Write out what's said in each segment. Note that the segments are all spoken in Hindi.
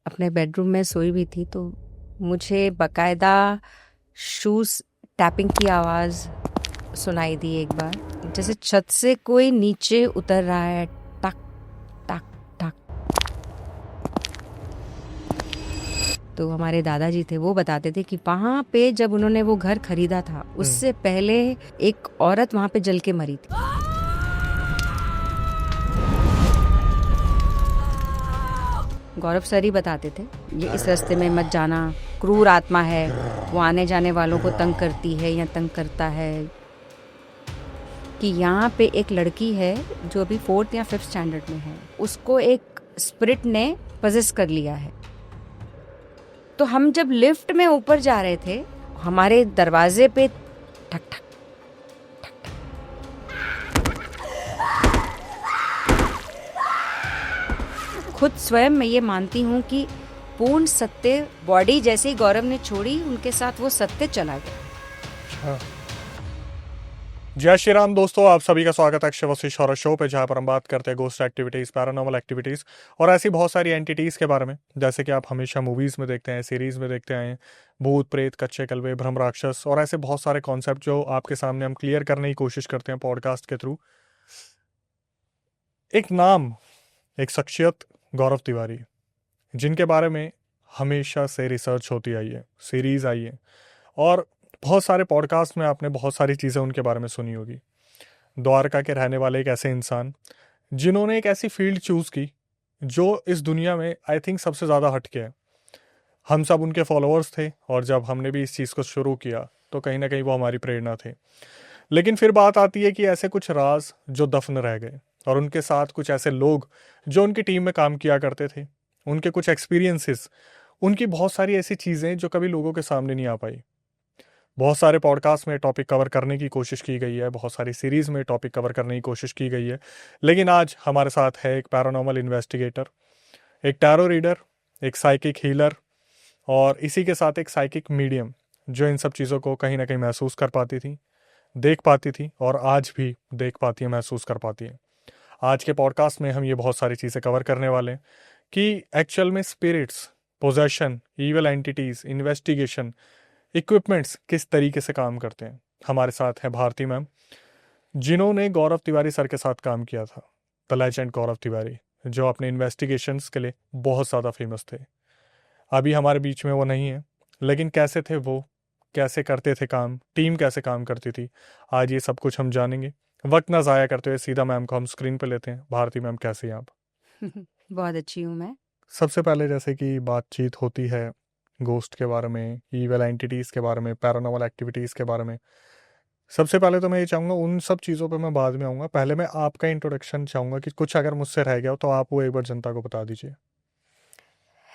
अपने बेडरूम में सोई हुई थी तो मुझे बकायदा शूज़ टैपिंग की आवाज़ सुनाई दी एक बार, जैसे छत से कोई नीचे उतर रहा है। टक टक टक। तो हमारे दादाजी थे, वो बताते थे कि वहाँ पे जब उन्होंने वो घर खरीदा था उससे पहले एक औरत वहाँ पे जल के मरी थी। गौरव सर ही बताते थे, ये इस रास्ते में मत जाना, क्रूर आत्मा है, वो आने जाने वालों को तंग करती है या तंग करता है। कि यहाँ पे एक लड़की है जो अभी 4th या 5th स्टैंडर्ड में है, उसको एक स्पिरिट ने पजेस कर लिया है। तो हम जब लिफ्ट में ऊपर जा रहे थे, हमारे दरवाजे पे ठक ठक ठक ठक। खुद स्वयं मैं ये मानती हूँ कि पूर्ण सत्य बॉडी जैसे ही गौरव ने छोड़ी, उनके साथ वो सत्य चला गया। जय श्री राम दोस्तों, आप सभी का स्वागत है अक्षय वशिष्ठ हॉरर शो पे, जहां पर हम बात करते हैं गोस्ट एक्टिविटीज, पैरानॉर्मल एक्टिविटीज और ऐसी बहुत सारी एंटिटीज के बारे में, जैसे कि आप हमेशा मूवीज में देखते हैं, सीरीज में देखते आए हैं। भूत प्रेत, कच्चे कलवे, भ्रम राक्षस और ऐसे बहुत सारे कॉन्सेप्ट जो आपके सामने हम क्लियर करने की कोशिश करते हैं पॉडकास्ट के थ्रू। एक नाम, एक शख्सियत, गौरव तिवारी, जिनके बारे में हमेशा से रिसर्च होती आई है, सीरीज आई है और बहुत सारे पॉडकास्ट में आपने बहुत सारी चीज़ें उनके बारे में सुनी होगी। द्वारका के रहने वाले एक ऐसे इंसान जिन्होंने एक ऐसी फील्ड चूज की जो इस दुनिया में आई थिंक सबसे ज़्यादा हटके है। हम सब उनके फॉलोअर्स थे और जब हमने भी इस चीज़ को शुरू किया तो कहीं ना कहीं वो हमारी प्रेरणा थे। लेकिन फिर बात आती है कि ऐसे कुछ राज जो दफन रह गए और उनके साथ कुछ ऐसे लोग जो उनकी टीम में काम किया करते थे, उनके कुछ एक्सपीरियंसेस, उनकी बहुत सारी ऐसी चीज़ें जो कभी लोगों के सामने नहीं आ पाई। बहुत सारे पॉडकास्ट में टॉपिक कवर करने की कोशिश की गई है, बहुत सारी सीरीज में टॉपिक कवर करने की कोशिश की गई है, लेकिन आज हमारे साथ है एक पैरानॉर्मल इन्वेस्टिगेटर, एक टैरो रीडर, एक साइकिक हीलर और इसी के साथ एक साइकिक मीडियम जो इन सब चीज़ों को कहीं ना कहीं महसूस कर पाती थी, देख पाती थी और आज भी देख पाती है, महसूस कर पाती है। आज के पॉडकास्ट में हम ये बहुत सारी चीज़ें कवर करने वाले हैं कि एक्चुअल में spirits, possession, evil entities, investigation, equipments किस तरीके से काम करते हैं। हमारे साथ है भारती मैम, जिन्होंने गौरव तिवारी सर के साथ काम किया था, द लेजेंड गौरव तिवारी, जो अपने इन्वेस्टिगेशंस के लिए बहुत ज़्यादा फेमस थे। अभी हमारे बीच में वो नहीं है, लेकिन कैसे थे वो, कैसे करते थे काम, टीम कैसे काम करती थी, आज ये सब कुछ हम जानेंगे। वक्त ना ज़ाया करते हुए सीधा मैम को हम स्क्रीन पे लेते हैं। भारती मैम, कैसे हैं आप? बहुत अच्छी हूँ मैं। सबसे पहले जैसे कि बातचीत होती है गोस्ट के बारे में, ईवल एंटिटीज़ के बारे में, पैरानॉर्मल एक्टिविटीज़ के बारे में, सबसे पहले तो मैं ये चाहूँगा, उन सब चीज़ों पे मैं बाद में आऊँगा, पहले मैं आपका इंट्रोडक्शन चाहूँगा कि कुछ अगर मुझसे रह गया हो तो आप वो एक बार जनता को बता दीजिए।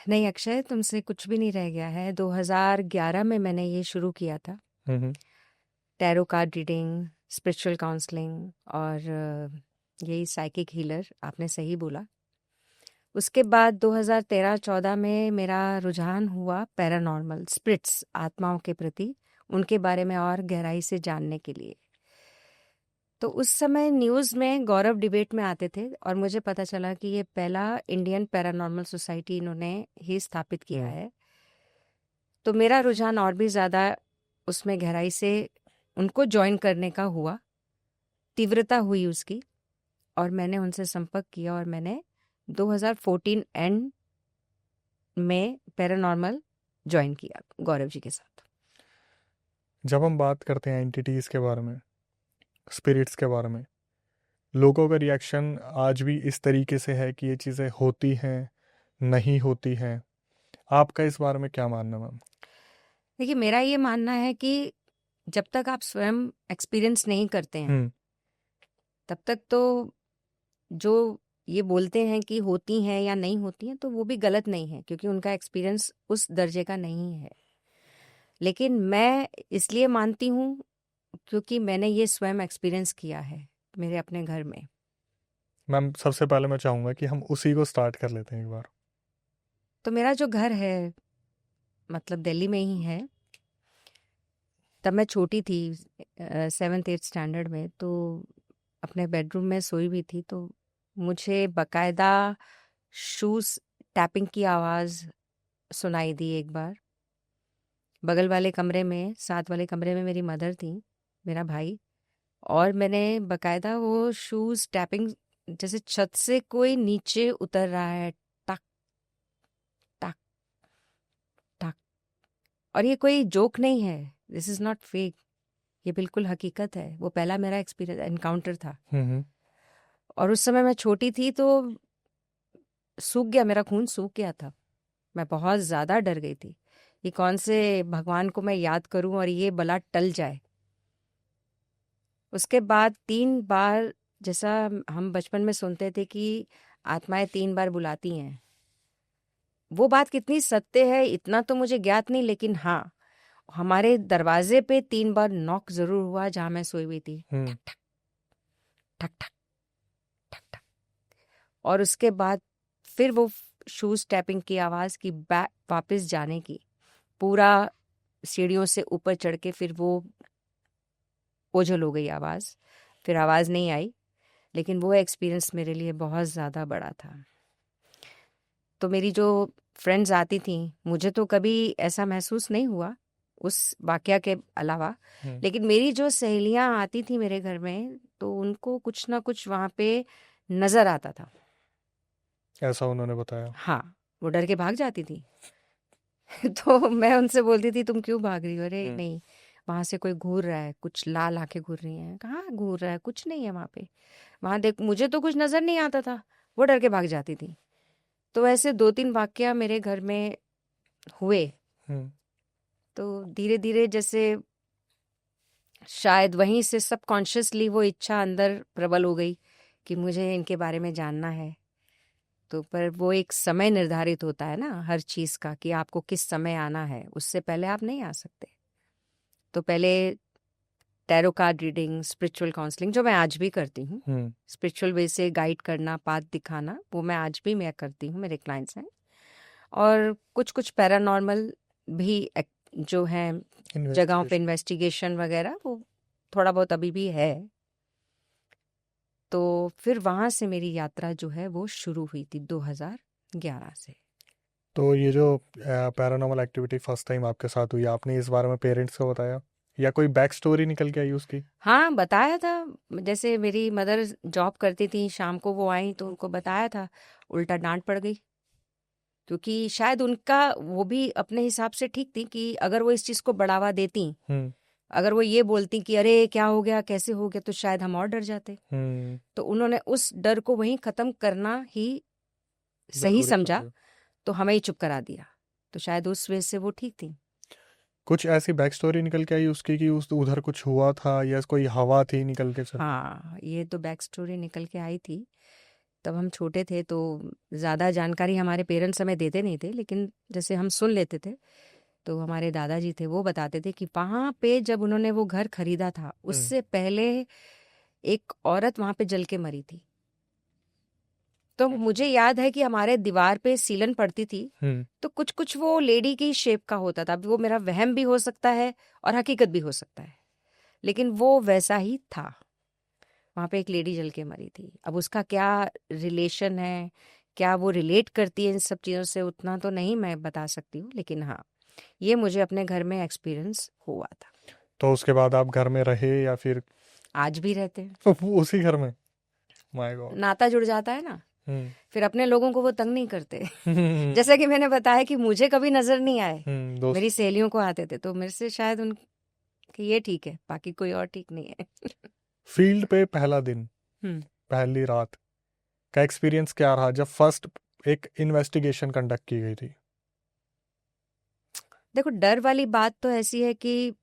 नहीं अक्षय, तुमसे कुछ भी नहीं रह गया है। 2011 में मैंने ये शुरू किया था, हम्म। Tarot card reading, spiritual counselling और यही साइकिक हीलर, आपने सही बोला। उसके बाद 2013-14 में मेरा रुझान हुआ पैरानॉर्मल, स्पिरिट्स, आत्माओं के प्रति, उनके बारे में और गहराई से जानने के लिए। तो उस समय न्यूज़ में गौरव डिबेट में आते थे और मुझे पता चला कि ये पहला इंडियन पैरानॉर्मल सोसाइटी इन्होंने ही स्थापित किया है। तो मेरा रुझान और भी ज़्यादा उसमें गहराई से उनको ज्वाइन करने का हुआ, तीव्रता हुई उसकी, और मैंने उनसे संपर्क किया और मैंने 2014 एंड में पैरानॉर्मल ज्वाइन किया गौरव जी के साथ। जब हम बात करते हैं एंटिटीज़ के बारे में, स्पिरिट्स के बारे में, लोगों का रिएक्शन आज भी इस तरीके से है कि ये चीज़ें होती हैं, नहीं होती हैं। आपका इस बारे में क्या मानना मैम? देखिए, मेरा ये मानना है कि जब तक आप स्वयं एक्सपीरियंस नहीं करते हैं, हम्म। तब तक तो जो ये बोलते हैं कि होती हैं या नहीं होती हैं, तो वो भी गलत नहीं है, क्योंकि उनका एक्सपीरियंस उस दर्जे का नहीं है। लेकिन मैं इसलिए मानती हूँ क्योंकि मैंने ये स्वयं एक्सपीरियंस किया है मेरे अपने घर में। मैम, सबसे पहले मैं चाहूँगा कि हम उसी को स्टार्ट कर लेते हैं एक बार। तो मेरा जो घर है, मतलब दिल्ली में ही है। तब मैं छोटी थी, 7th-8th स्टैंडर्ड में, तो अपने बेडरूम में सोई हुई थी तो मुझे बकायदा शूज़ टैपिंग की आवाज़ सुनाई दी एक बार। बगल वाले कमरे में, साथ वाले कमरे में मेरी मदर थी, मेरा भाई, और मैंने बकायदा वो शूज़ टैपिंग, जैसे छत से कोई नीचे उतर रहा है, टक टक टक। और ये कोई जोक नहीं है, दिस इज़ नॉट फेक, ये बिल्कुल हकीकत है। वो पहला मेरा एक्सपीरियंस एनकाउंटर था। हम्म। और उस समय मैं छोटी थी तो सूख गया, मेरा खून सूख गया था। मैं बहुत ज़्यादा डर गई थी, ये कौन से भगवान को मैं याद करूं और ये बला टल जाए। उसके बाद 3 बार, जैसा हम बचपन में सुनते थे कि आत्माएं 3 बार बुलाती हैं, वो बात कितनी सत्य है इतना तो मुझे ज्ञात नहीं, लेकिन हाँ, हमारे दरवाजे पे 3 बार नॉक जरूर हुआ जहां मैं सोई हुई थी। ठक ठक ठक ठक ठक ठक। और उसके बाद फिर वो शूज टैपिंग की आवाज़ की, बैक वापस जाने की, पूरा सीढ़ियों से ऊपर चढ़ के फिर वो ओझल हो गई आवाज़, फिर आवाज़ नहीं आई। लेकिन वो एक्सपीरियंस मेरे लिए बहुत ज़्यादा बड़ा था। तो मेरी जो फ्रेंड्स आती थी, मुझे तो कभी ऐसा महसूस नहीं हुआ उस वाकया के अलावा, लेकिन मेरी जो सहेलियां आती थी मेरे घर में, तो उनको कुछ ना कुछ वहाँ पे नज़र आता था। ऐसा उन्होंने बताया। हाँ, वो डर के भाग जाती थी। तो मैं उनसे बोलती थी, तुम क्यों भाग रही हो? अरे नहीं, वहां से कोई घूर रहा है, कुछ लाल आंखें घूर रही हैं। कहाँ घूर रहा है? कुछ नहीं है वहां पे। वहां देख, मुझे तो कुछ नजर नहीं आता था। वो डर के भाग जाती थी। तो ऐसे 2-3 वाकया मेरे घर में हुए। हम्म। तो धीरे धीरे जैसे शायद वहीं से सबकॉन्शियसली वो इच्छा अंदर प्रबल हो गई कि मुझे इनके बारे में जानना है। तो पर वो एक समय निर्धारित होता है ना हर चीज़ का, कि आपको किस समय आना है, उससे पहले आप नहीं आ सकते। तो पहले tarot card reading, spiritual counselling, जो मैं आज भी करती हूँ, स्पिरिचुअल वे से गाइड करना, पाथ दिखाना, वो मैं आज भी मैं करती हूँ, मेरे क्लाइंट्स हैं। और कुछ कुछ पैरानॉर्मल भी जो हैं जगहों पे, इन्वेस्टिगेशन। इन्वेस्टिगेशन वगैरह, वो थोड़ा बहुत अभी भी है। तो फिर वहाँ से मेरी यात्रा जो है वो शुरू हुई थी 2011 से। तो ये जो पैरानॉर्मल एक्टिविटी फर्स्ट टाइम आपके साथ हुई, आपने इस बारे में पेरेंट्स को बताया या कोई बैक स्टोरी निकल के आई उसकी? हाँ, बताया था। जैसे मेरी मदर जॉब करती थी, शाम को वो आई तो उनको बताया था, उल्टा डांट पड़ गई। क्योंकि शायद उनका, वो भी अपने हिसाब से ठीक थी कि अगर वो इस चीज़ को बढ़ावा देती, अगर वो ये बोलती कि अरे क्या हो गया, कैसे हो गया, तो शायद हम और डर जाते। तो उन्होंने उस डर को वहीं ख़त्म करना ही सही जरूरी समझा, समझा। तो हमें ही चुप करा दिया। तो शायद उस वजह से वो ठीक थी। कुछ ऐसी बैक स्टोरी निकल के आई उसकी कि उस उधर कुछ हुआ था या कोई हवा थी निकल के चल? हाँ, ये तो बैक स्टोरी निकल के आई थी। तब हम छोटे थे तो ज़्यादा जानकारी हमारे पेरेंट्स हमें देते नहीं थे, लेकिन जैसे हम सुन लेते थे। तो हमारे दादाजी थे, वो बताते थे कि वहाँ पे जब उन्होंने वो घर खरीदा था, उससे पहले एक औरत वहाँ पे जल के मरी थी। तो मुझे याद है कि हमारे दीवार पे सीलन पड़ती थी, तो कुछ कुछ वो लेडी की शेप का होता था। वो मेरा वहम भी हो सकता है और हकीकत भी हो सकता है, लेकिन वो वैसा ही था। वहाँ पे एक लेडी जल के मरी थी। अब उसका क्या रिलेशन है, क्या वो रिलेट करती है इन सब चीज़ों से, उतना तो नहीं मैं बता सकती हूँ, लेकिन हाँ, ये मुझे अपने घर में एक्सपीरियंस हुआ था। तो उसके बाद आप घर में रहे या फिर आज भी रहते हैं। उसी घर में? My God. नाता जुड़ जाता है ना, फिर अपने लोगों को वो तंग नहीं करते। जैसा कि मैंने बताया कि मुझे कभी नजर नहीं आए, दोस्त। मेरी सहेलियों को आते थे, तो मेरे से शायद उन कि ये ठीक है, बाकी कोई और ठीक नहीं है। फील्ड पे पहला दिन, हम्म पहली रात का एक्सपीरियंस क्या रहा जब फर्स्ट एक इन्वेस्टिगेशन कंडक्ट की गई थी? देखो, डर वाली बात तो ऐसी है कि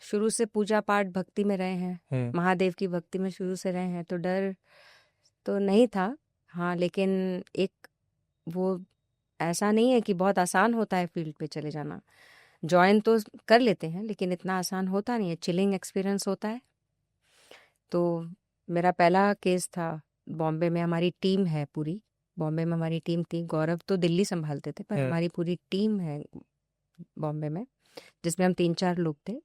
शुरू से पूजा पाठ भक्ति में रहे हैं, महादेव की भक्ति में शुरू से रहे हैं, तो डर तो नहीं था। हाँ, लेकिन एक वो ऐसा नहीं है कि बहुत आसान होता है फील्ड पे चले जाना। ज्वाइन तो कर लेते हैं, लेकिन इतना आसान होता नहीं है, चिलिंग एक्सपीरियंस होता है। तो मेरा पहला केस था बॉम्बे में। हमारी टीम है पूरी, बॉम्बे में हमारी टीम थी। गौरव तो दिल्ली संभालते थे, पर हमारी पूरी टीम है बॉम्बे में, जिसमें हम 3-4 लोग थे।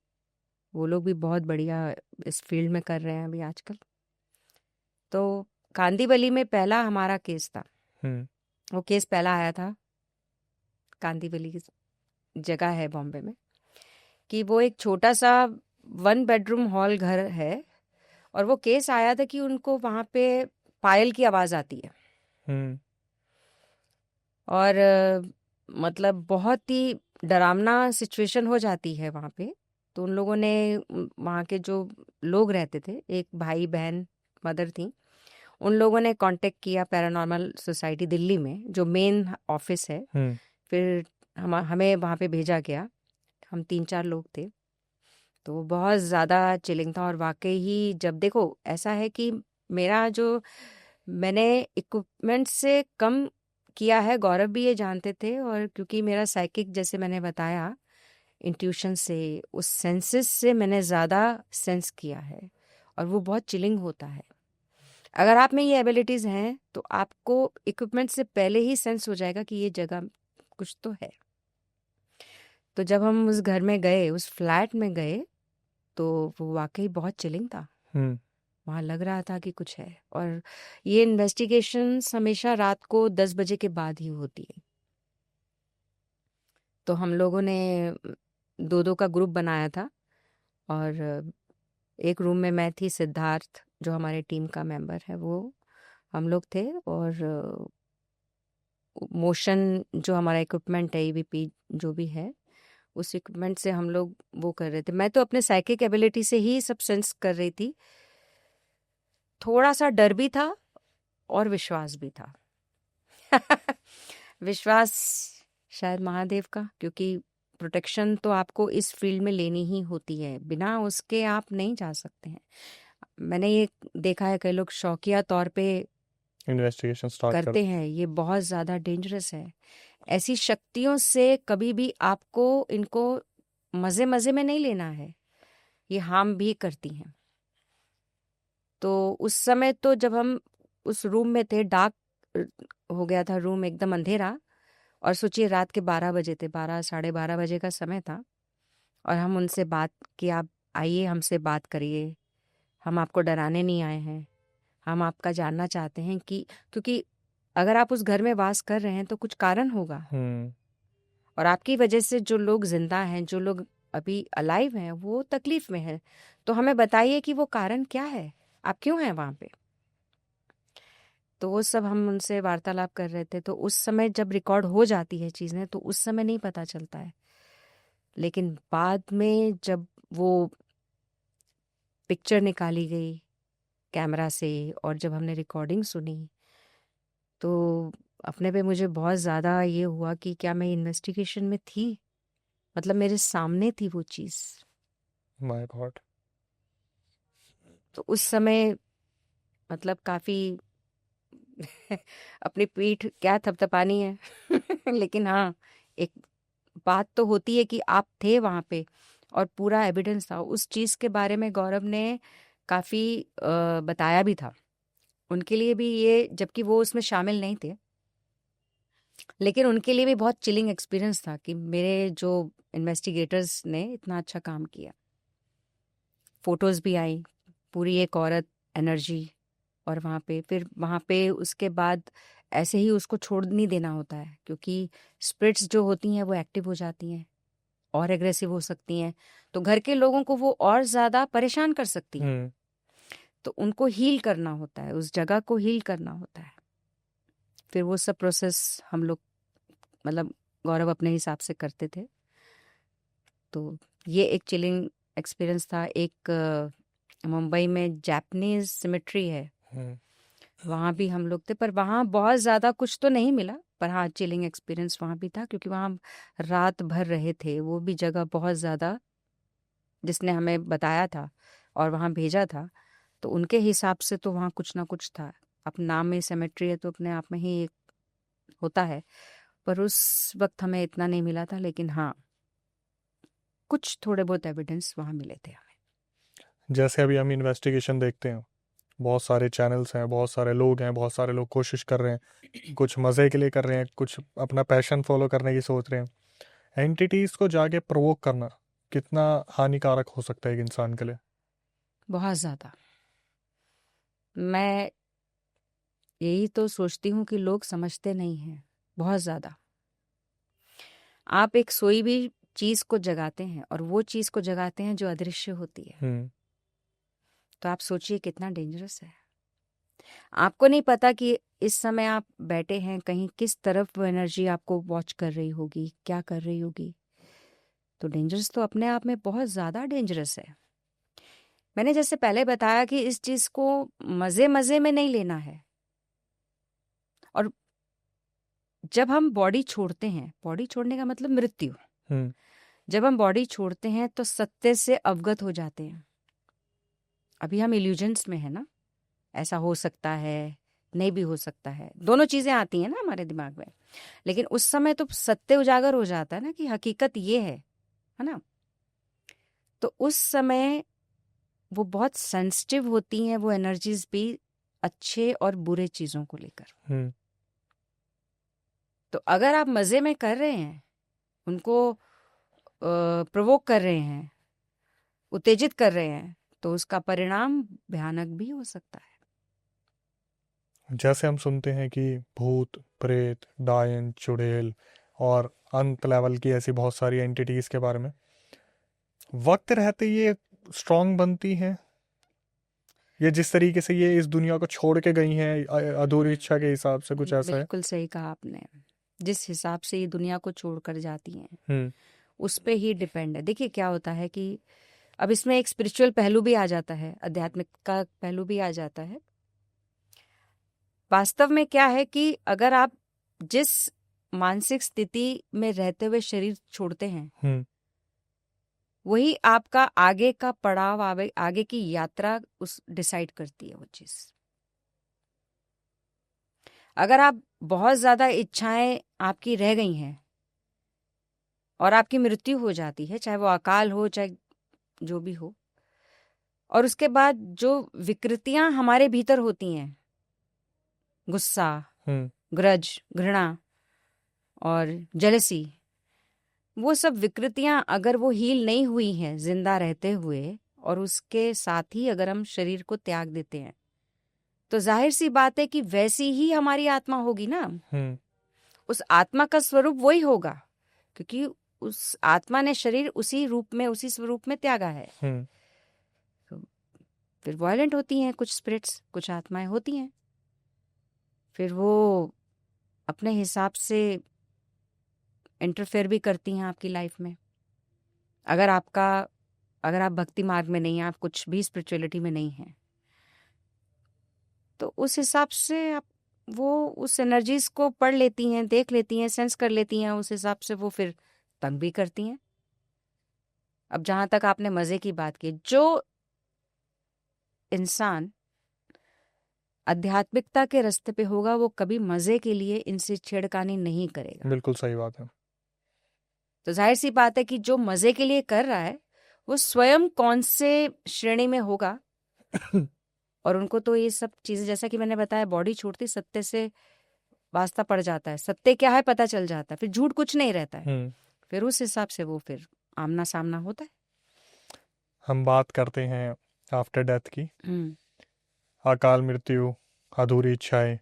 वो लोग भी बहुत बढ़िया इस फील्ड में कर रहे हैं अभी आजकल। तो कांदीवली में पहला हमारा केस था। वो केस पहला आया था कांदीवली की जगह है बॉम्बे में, कि वो एक छोटा सा 1 बेडरूम हॉल घर है, और वो केस आया था कि उनको वहाँ पे पायल की आवाज़ आती है। हम्म। और मतलब बहुत ही डरावना सिचुएशन हो जाती है वहाँ पे। तो उन लोगों ने वहाँ के जो लोग रहते थे, एक भाई बहन मदर थी, उन लोगों ने कांटेक्ट किया पैरानॉर्मल सोसाइटी दिल्ली में, जो मेन ऑफिस है। हम्म। फिर हमें वहाँ पे भेजा गया। हम 3-4 लोग थे। तो बहुत ज़्यादा चिलिंग था, और वाकई ही जब देखो ऐसा है कि मेरा जो मैंने इक्विपमेंट से कम किया है, गौरव भी ये जानते थे, और क्योंकि मेरा साइकिक जैसे मैंने बताया इंट्यूशन से, उस सेंसेस से मैंने ज़्यादा सेंस किया है, और वो बहुत चिलिंग होता है। अगर आप में ये एबिलिटीज़ हैं तो आपको इक्विपमेंट से पहले ही सेंस हो जाएगा कि ये जगह कुछ तो है। तो जब हम उस घर में गए, उस फ्लैट में गए, तो वो वाकई बहुत चिलिंग था। हम्म। वहाँ लग रहा था कि कुछ है। और ये इन्वेस्टिगेशंस हमेशा रात को 10 बजे के बाद ही होती है। तो हम लोगों ने 2-2 का ग्रुप बनाया था, और एक रूम में मैं थी, सिद्धार्थ जो हमारे टीम का मेंबर है वो, हम लोग थे, और मोशन जो हमारा इक्विपमेंट है, ईवीपी जो भी है, उस इक्विपमेंट से हम लोग वो कर रहे थे। मैं तो अपने साइकिक एबिलिटी से ही सब सेंस कर रही थी। थोड़ा सा डर भी था और विश्वास भी था। विश्वास शायद महादेव का, क्योंकि प्रोटेक्शन तो आपको इस फील्ड में लेनी ही होती है, बिना उसके आप नहीं जा सकते हैं। मैंने ये देखा है, कई लोग शौकिया तौर पे इन्वेस्टिगेशन स्टार्ट कर। करते हैं, ये बहुत ज़्यादा डेंजरस है। ऐसी शक्तियों से कभी भी आपको इनको मज़े मज़े में नहीं लेना है, ये हार्म भी करती हैं। तो उस समय तो जब हम उस रूम में थे, डार्क हो गया था रूम, एकदम अंधेरा, और सोचिए रात के 12 बजे थे, 12 साढ़े 12 बजे का समय था, और हम उनसे बात कि आप आइए हमसे बात करिए, हम आपको डराने नहीं आए हैं, हम आपका जानना चाहते हैं कि, क्योंकि अगर आप उस घर में वास कर रहे हैं तो कुछ कारण होगा, हम्म। और आपकी वजह से जो लोग जिंदा हैं, जो लोग अभी अलाइव हैं, वो तकलीफ में हैं। तो हमें बताइए कि वो कारण क्या है, आप क्यों हैं वहाँ पे। तो वो सब हम उनसे वार्तालाप कर रहे थे। तो उस समय जब रिकॉर्ड हो जाती है चीज़ें, तो उस समय नहीं पता चलता है, लेकिन बाद में जब वो पिक्चर निकाली गई कैमरा से, और जब हमने रिकॉर्डिंग सुनी, तो अपने पे मुझे बहुत ज़्यादा ये हुआ कि क्या मैं इन्वेस्टिगेशन में थी, मतलब मेरे सामने थी वो चीज़। My God. तो उस समय मतलब काफ़ी अपनी पीठ क्या थपथपानी है। लेकिन हाँ, एक बात तो होती है कि आप थे वहाँ पे, और पूरा एविडेंस था उस चीज़ के बारे में। गौरव ने काफ़ी बताया भी था उनके लिए भी ये, जबकि वो उसमें शामिल नहीं थे, लेकिन उनके लिए भी बहुत चिलिंग एक्सपीरियंस था कि मेरे जो इन्वेस्टिगेटर्स ने इतना अच्छा काम किया। फोटोज़ भी आई, पूरी एक औरत एनर्जी, और वहाँ पे फिर वहाँ पे उसके बाद ऐसे ही उसको छोड़ नहीं देना होता है, क्योंकि स्पिरिट्स जो होती हैं वो एक्टिव हो जाती हैं और एग्रेसिव हो सकती हैं, तो घर के लोगों को वो और ज़्यादा परेशान कर सकती हैं। हम्म। तो उनको हील करना होता है, उस जगह को हील करना होता है। फिर वो सब प्रोसेस हम लोग, मतलब गौरव अपने हिसाब से करते थे। तो ये एक चिलिंग एक्सपीरियंस था। एक मुंबई में जापानीज सिमेट्री है, हम्म। वहाँ भी हम लोग थे, पर वहाँ बहुत ज़्यादा कुछ तो नहीं मिला, पर हाँ चिलिंग एक्सपीरियंस वहाँ भी था, क्योंकि वहाँ हम रात भर रहे थे। वो भी जगह बहुत ज़्यादा, जिसने हमें बताया था और वहाँ भेजा था, तो उनके हिसाब से तो वहाँ कुछ ना कुछ था। अब नाम में सेमेट्री है तो अपने आप में ही एक होता है, पर उस वक्त हमें इतना नहीं मिला था, लेकिन हाँ कुछ थोड़े बहुत एविडेंस वहाँ मिले थे हमें। जैसे अभी हम इन्वेस्टिगेशन देखते हैं, बहुत सारे चैनल्स हैं, बहुत सारे लोग हैं, बहुत सारे लोग कोशिश कर रहे हैं, कुछ मज़े के लिए कर रहे हैं, कुछ अपना पैशन फॉलो करने की सोच रहे हैं। एंटिटीज़ को जाके प्रोवोक करना कितना हानिकारक हो सकता है एक इंसान के लिए? बहुत ज़्यादा। मैं यही तो सोचती हूँ कि लोग समझते नहीं हैं, बहुत ज़्यादा। आप एक सोई भी चीज को जगाते हैं और वो चीज को जगाते हैं जो अदृश्य होती है। तो आप सोचिए कितना डेंजरस है। आपको नहीं पता कि इस समय आप बैठे हैं कहीं, किस तरफ वो एनर्जी आपको वॉच कर रही होगी, क्या कर रही होगी। तो डेंजरस तो अपने आप में बहुत ज्यादा डेंजरस है। मैंने जैसे पहले बताया कि इस चीज को मजे मजे में नहीं लेना है। और जब हम बॉडी छोड़ते हैं, बॉडी छोड़ने का मतलब मृत्यु, जब हम बॉडी छोड़ते हैं तो सत्य से अवगत हो जाते हैं। अभी हम इल्यूजन्स में है ना, ऐसा हो सकता है, नहीं भी हो सकता है, दोनों चीजें आती हैं ना हमारे दिमाग में। लेकिन उस समय तो सत्य उजागर हो जाता है ना कि हकीकत ये है ना। तो उस समय वो बहुत सेंसिटिव होती हैं वो एनर्जीज भी, अच्छे और बुरे चीजों को लेकर। तो अगर आप मजे में कर रहे हैं, उनको प्रोवोक कर रहे हैं, उत्तेजित कर रहे हैं, तो उसका परिणाम भयानक भी हो सकता है। जैसे हम सुनते हैं कि भूत, प्रेत, डायन, चुड़ैल और अंत लेवल की ऐसी बहुत सारी एंटिटीज के बारे में, वक्त रहते ये स्ट्रांग बनती हैं, ये जिस तरीके से ये इस दुनिया को छोड़ के गई हैं अधूरी इच्छा के हिसाब से, कुछ ऐसा है? बिल्कुल सही कहा आपने। जिस हिसाब से ये दुनिया को छोड़कर जाती हैं उस पे ही डिपेंड है। देखिए क्या होता है कि अब इसमें एक स्पिरिचुअल पहलू भी आ जाता है, आध्यात्मिक का पहलू भी आ जाता है। वास्तव में क्या है कि अगर आप जिस मानसिक स्थिति में रहते हुए शरीर छोड़ते हैं, वही आपका आगे का पड़ाव, आगे की यात्रा उस डिसाइड करती है वो चीज। अगर आप बहुत ज्यादा इच्छाएं आपकी रह गई हैं और आपकी मृत्यु हो जाती है, चाहे वो अकाल हो चाहे जो भी हो, और उसके बाद जो विकृतियां हमारे भीतर होती हैं, गुस्सा, ग्रज, घृणा और जेलसी, वो सब विकृतियां अगर वो हील नहीं हुई हैं जिंदा रहते हुए, और उसके साथ ही अगर हम शरीर को त्याग देते हैं, तो जाहिर सी बात है कि वैसी ही हमारी आत्मा होगी ना। उस आत्मा का स्वरूप वही होगा, क्योंकि उस आत्मा ने शरीर उसी रूप में, उसी स्वरूप में त्यागा है। तो फिर वायलेंट होती हैं कुछ स्पिरिट्स, कुछ आत्माएं होती हैं, फिर वो अपने हिसाब से इंटरफेयर भी करती हैं आपकी लाइफ में। अगर आप भक्ति मार्ग में नहीं हैं, आप कुछ भी स्पिरिचुअलिटी में नहीं हैं, तो उस हिसाब से आप वो उस एनर्जीज को पढ़ लेती हैं, देख लेती हैं, सेंस कर लेती हैं, उस हिसाब से वो फिर तंग भी करती हैं। अब जहां तक आपने मजे की बात की, जो इंसान आध्यात्मिकता के रास्ते पे होगा वो कभी मजे के लिए इनसे छेड़खानी नहीं करेगा। बिल्कुल सही बात है। तो जाहिर सी बात है कि जो मजे के लिए कर रहा है वो स्वयं कौन से श्रेणी में होगा। और उनको तो ये सब चीजें, जैसा कि मैंने बताया, बॉडी छोड़ती सत्य से वास्ता पड़ जाता है, सत्य क्या है पता चल जाता है, फिर झूठ कुछ नहीं रहता है, फिर उस हिसाब से वो फिर आमना सामना होता है। हम बात करते हैं आफ्टर डेथ की, अकाल मृत्यु, अधूरी इच्छाएं,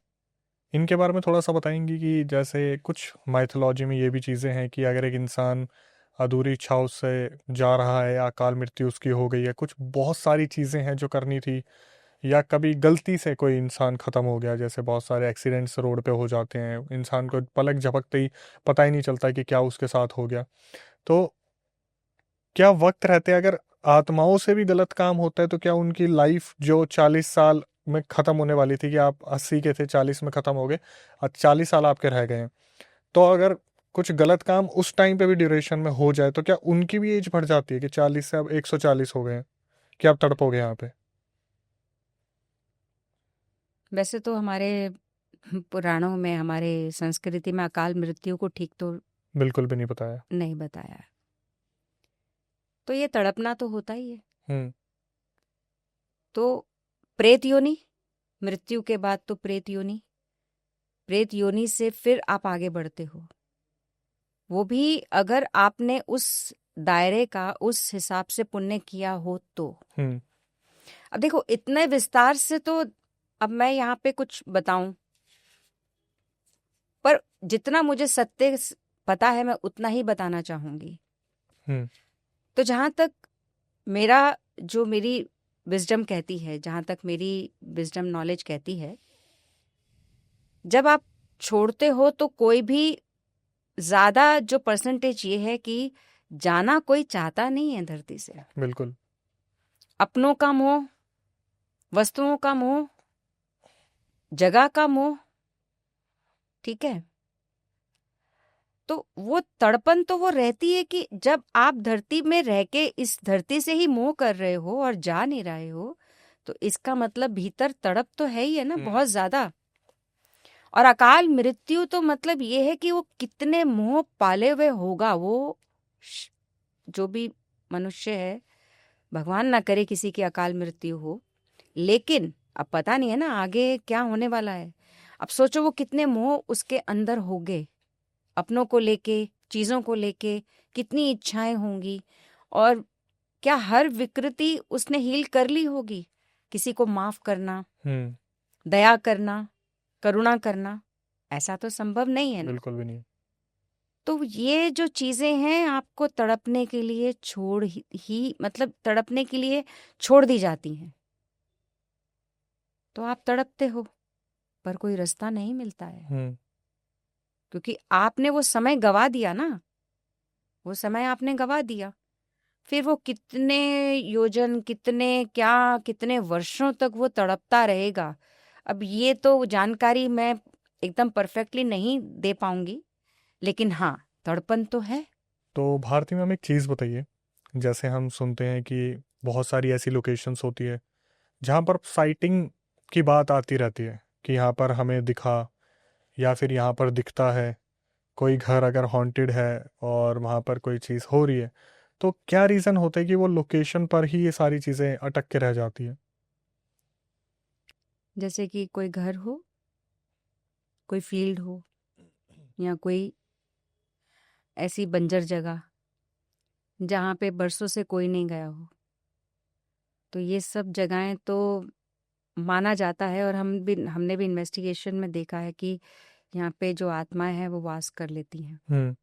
इनके बारे में थोड़ा सा बताएंगी कि जैसे कुछ माइथोलॉजी में ये भी चीज़ें हैं कि अगर एक इंसान अधूरी इच्छाओं से जा रहा है, अकाल मृत्यु उसकी हो गई है, कुछ बहुत सारी चीज़ें हैं जो करनी थी, या कभी गलती से कोई इंसान ख़त्म हो गया, जैसे बहुत सारे एक्सीडेंट्स रोड पे हो जाते हैं, इंसान को पलक झपकते ही पता ही नहीं चलता कि क्या उसके साथ हो गया। तो क्या वक्त रहते अगर आत्माओं से भी गलत काम होता है, तो क्या उनकी लाइफ जो 40 साल में ख़त्म होने वाली थी, कि आप 80 के थे, 40 में ख़त्म हो गए, 40 साल आपके रह गए हैं, तो अगर कुछ गलत काम उस टाइम पे भी ड्यूरेशन में हो जाए, तो क्या उनकी भी एज बढ़ जाती है कि 40 से अब 140 हो गए हैं, कि आप तड़पोगे यहाँ पे? वैसे तो हमारे पुराणों में, हमारे संस्कृति में अकाल मृत्यु को ठीक तो बिल्कुल भी नहीं बताया, नहीं बताया। तो ये तड़पना तो होता ही है। तो प्रेत योनि, मृत्यु के बाद तो प्रेत योनि, प्रेत योनि से फिर आप आगे बढ़ते हो, वो भी अगर आपने उस दायरे का उस हिसाब से पुण्य किया हो तो। अब देखो इतने विस्तार से तो अब मैं यहाँ पे कुछ बताऊं, पर जितना मुझे सत्य पता है मैं उतना ही बताना चाहूंगी। हम्म। तो जहाँ तक मेरी विजडम कहती है, जहाँ तक मेरी विजडम नॉलेज कहती है, जब आप छोड़ते हो तो कोई भी ज्यादा जो परसेंटेज ये है कि जाना कोई चाहता नहीं है धरती से। बिल्कुल। अपनों का मोह, वस्तुओं का मोह, जगह का मोह, ठीक है। तो वो तड़पन तो वो रहती है कि जब आप धरती में रह के इस धरती से ही मोह कर रहे हो और जा नहीं रहे हो, तो इसका मतलब भीतर तड़प तो है ही है ना, बहुत ज्यादा। और अकाल मृत्यु तो मतलब ये है कि वो कितने मोह पाले हुए होगा वो जो भी मनुष्य है। भगवान ना करे किसी की अकाल मृत्यु हो, लेकिन अब पता नहीं है ना आगे क्या होने वाला है। अब सोचो वो कितने मोह उसके अंदर होंगे, अपनों को लेके, चीजों को लेके, कितनी इच्छाएं होंगी। और क्या हर विकृति उसने हील कर ली होगी? किसी को माफ करना, दया करना, करुणा करना, ऐसा तो संभव नहीं है ना। बिल्कुल भी नहीं। तो ये जो चीजें हैं आपको तड़पने के लिए मतलब तड़पने के लिए छोड़ दी जाती हैं। तो आप तड़पते हो पर कोई रास्ता नहीं मिलता है, क्योंकि आपने वो समय गवा दिया ना, वो समय आपने गवा दिया। फिर वो कितने योजन, कितने वर्षों तक वो तड़पता रहेगा। अब ये तो जानकारी मैं एकदम परफेक्टली नहीं दे पाऊंगी, लेकिन हाँ तड़पन तो है। तो भारती में हम एक चीज़ बताइए, जैसे हम सुनते हैं कि बहुत सारी ऐसी लोकेशंस होती है जहाँ पर साइटिंग की बात आती रहती है कि यहाँ पर हमें दिखा या फिर यहाँ पर दिखता है। कोई घर अगर हॉन्टेड है और वहाँ पर कोई चीज़ हो रही है, तो क्या रीज़न होता है कि वो लोकेशन पर ही ये सारी चीज़ें अटक के रह जाती है? जैसे कि कोई घर हो, कोई फील्ड हो, या कोई ऐसी बंजर जगह जहाँ पे बरसों से कोई नहीं गया हो। तो ये सब जगहें तो माना जाता है, और हमने भी इन्वेस्टिगेशन में देखा है कि यहाँ पे जो आत्माएं हैं वो वास कर लेती हैं।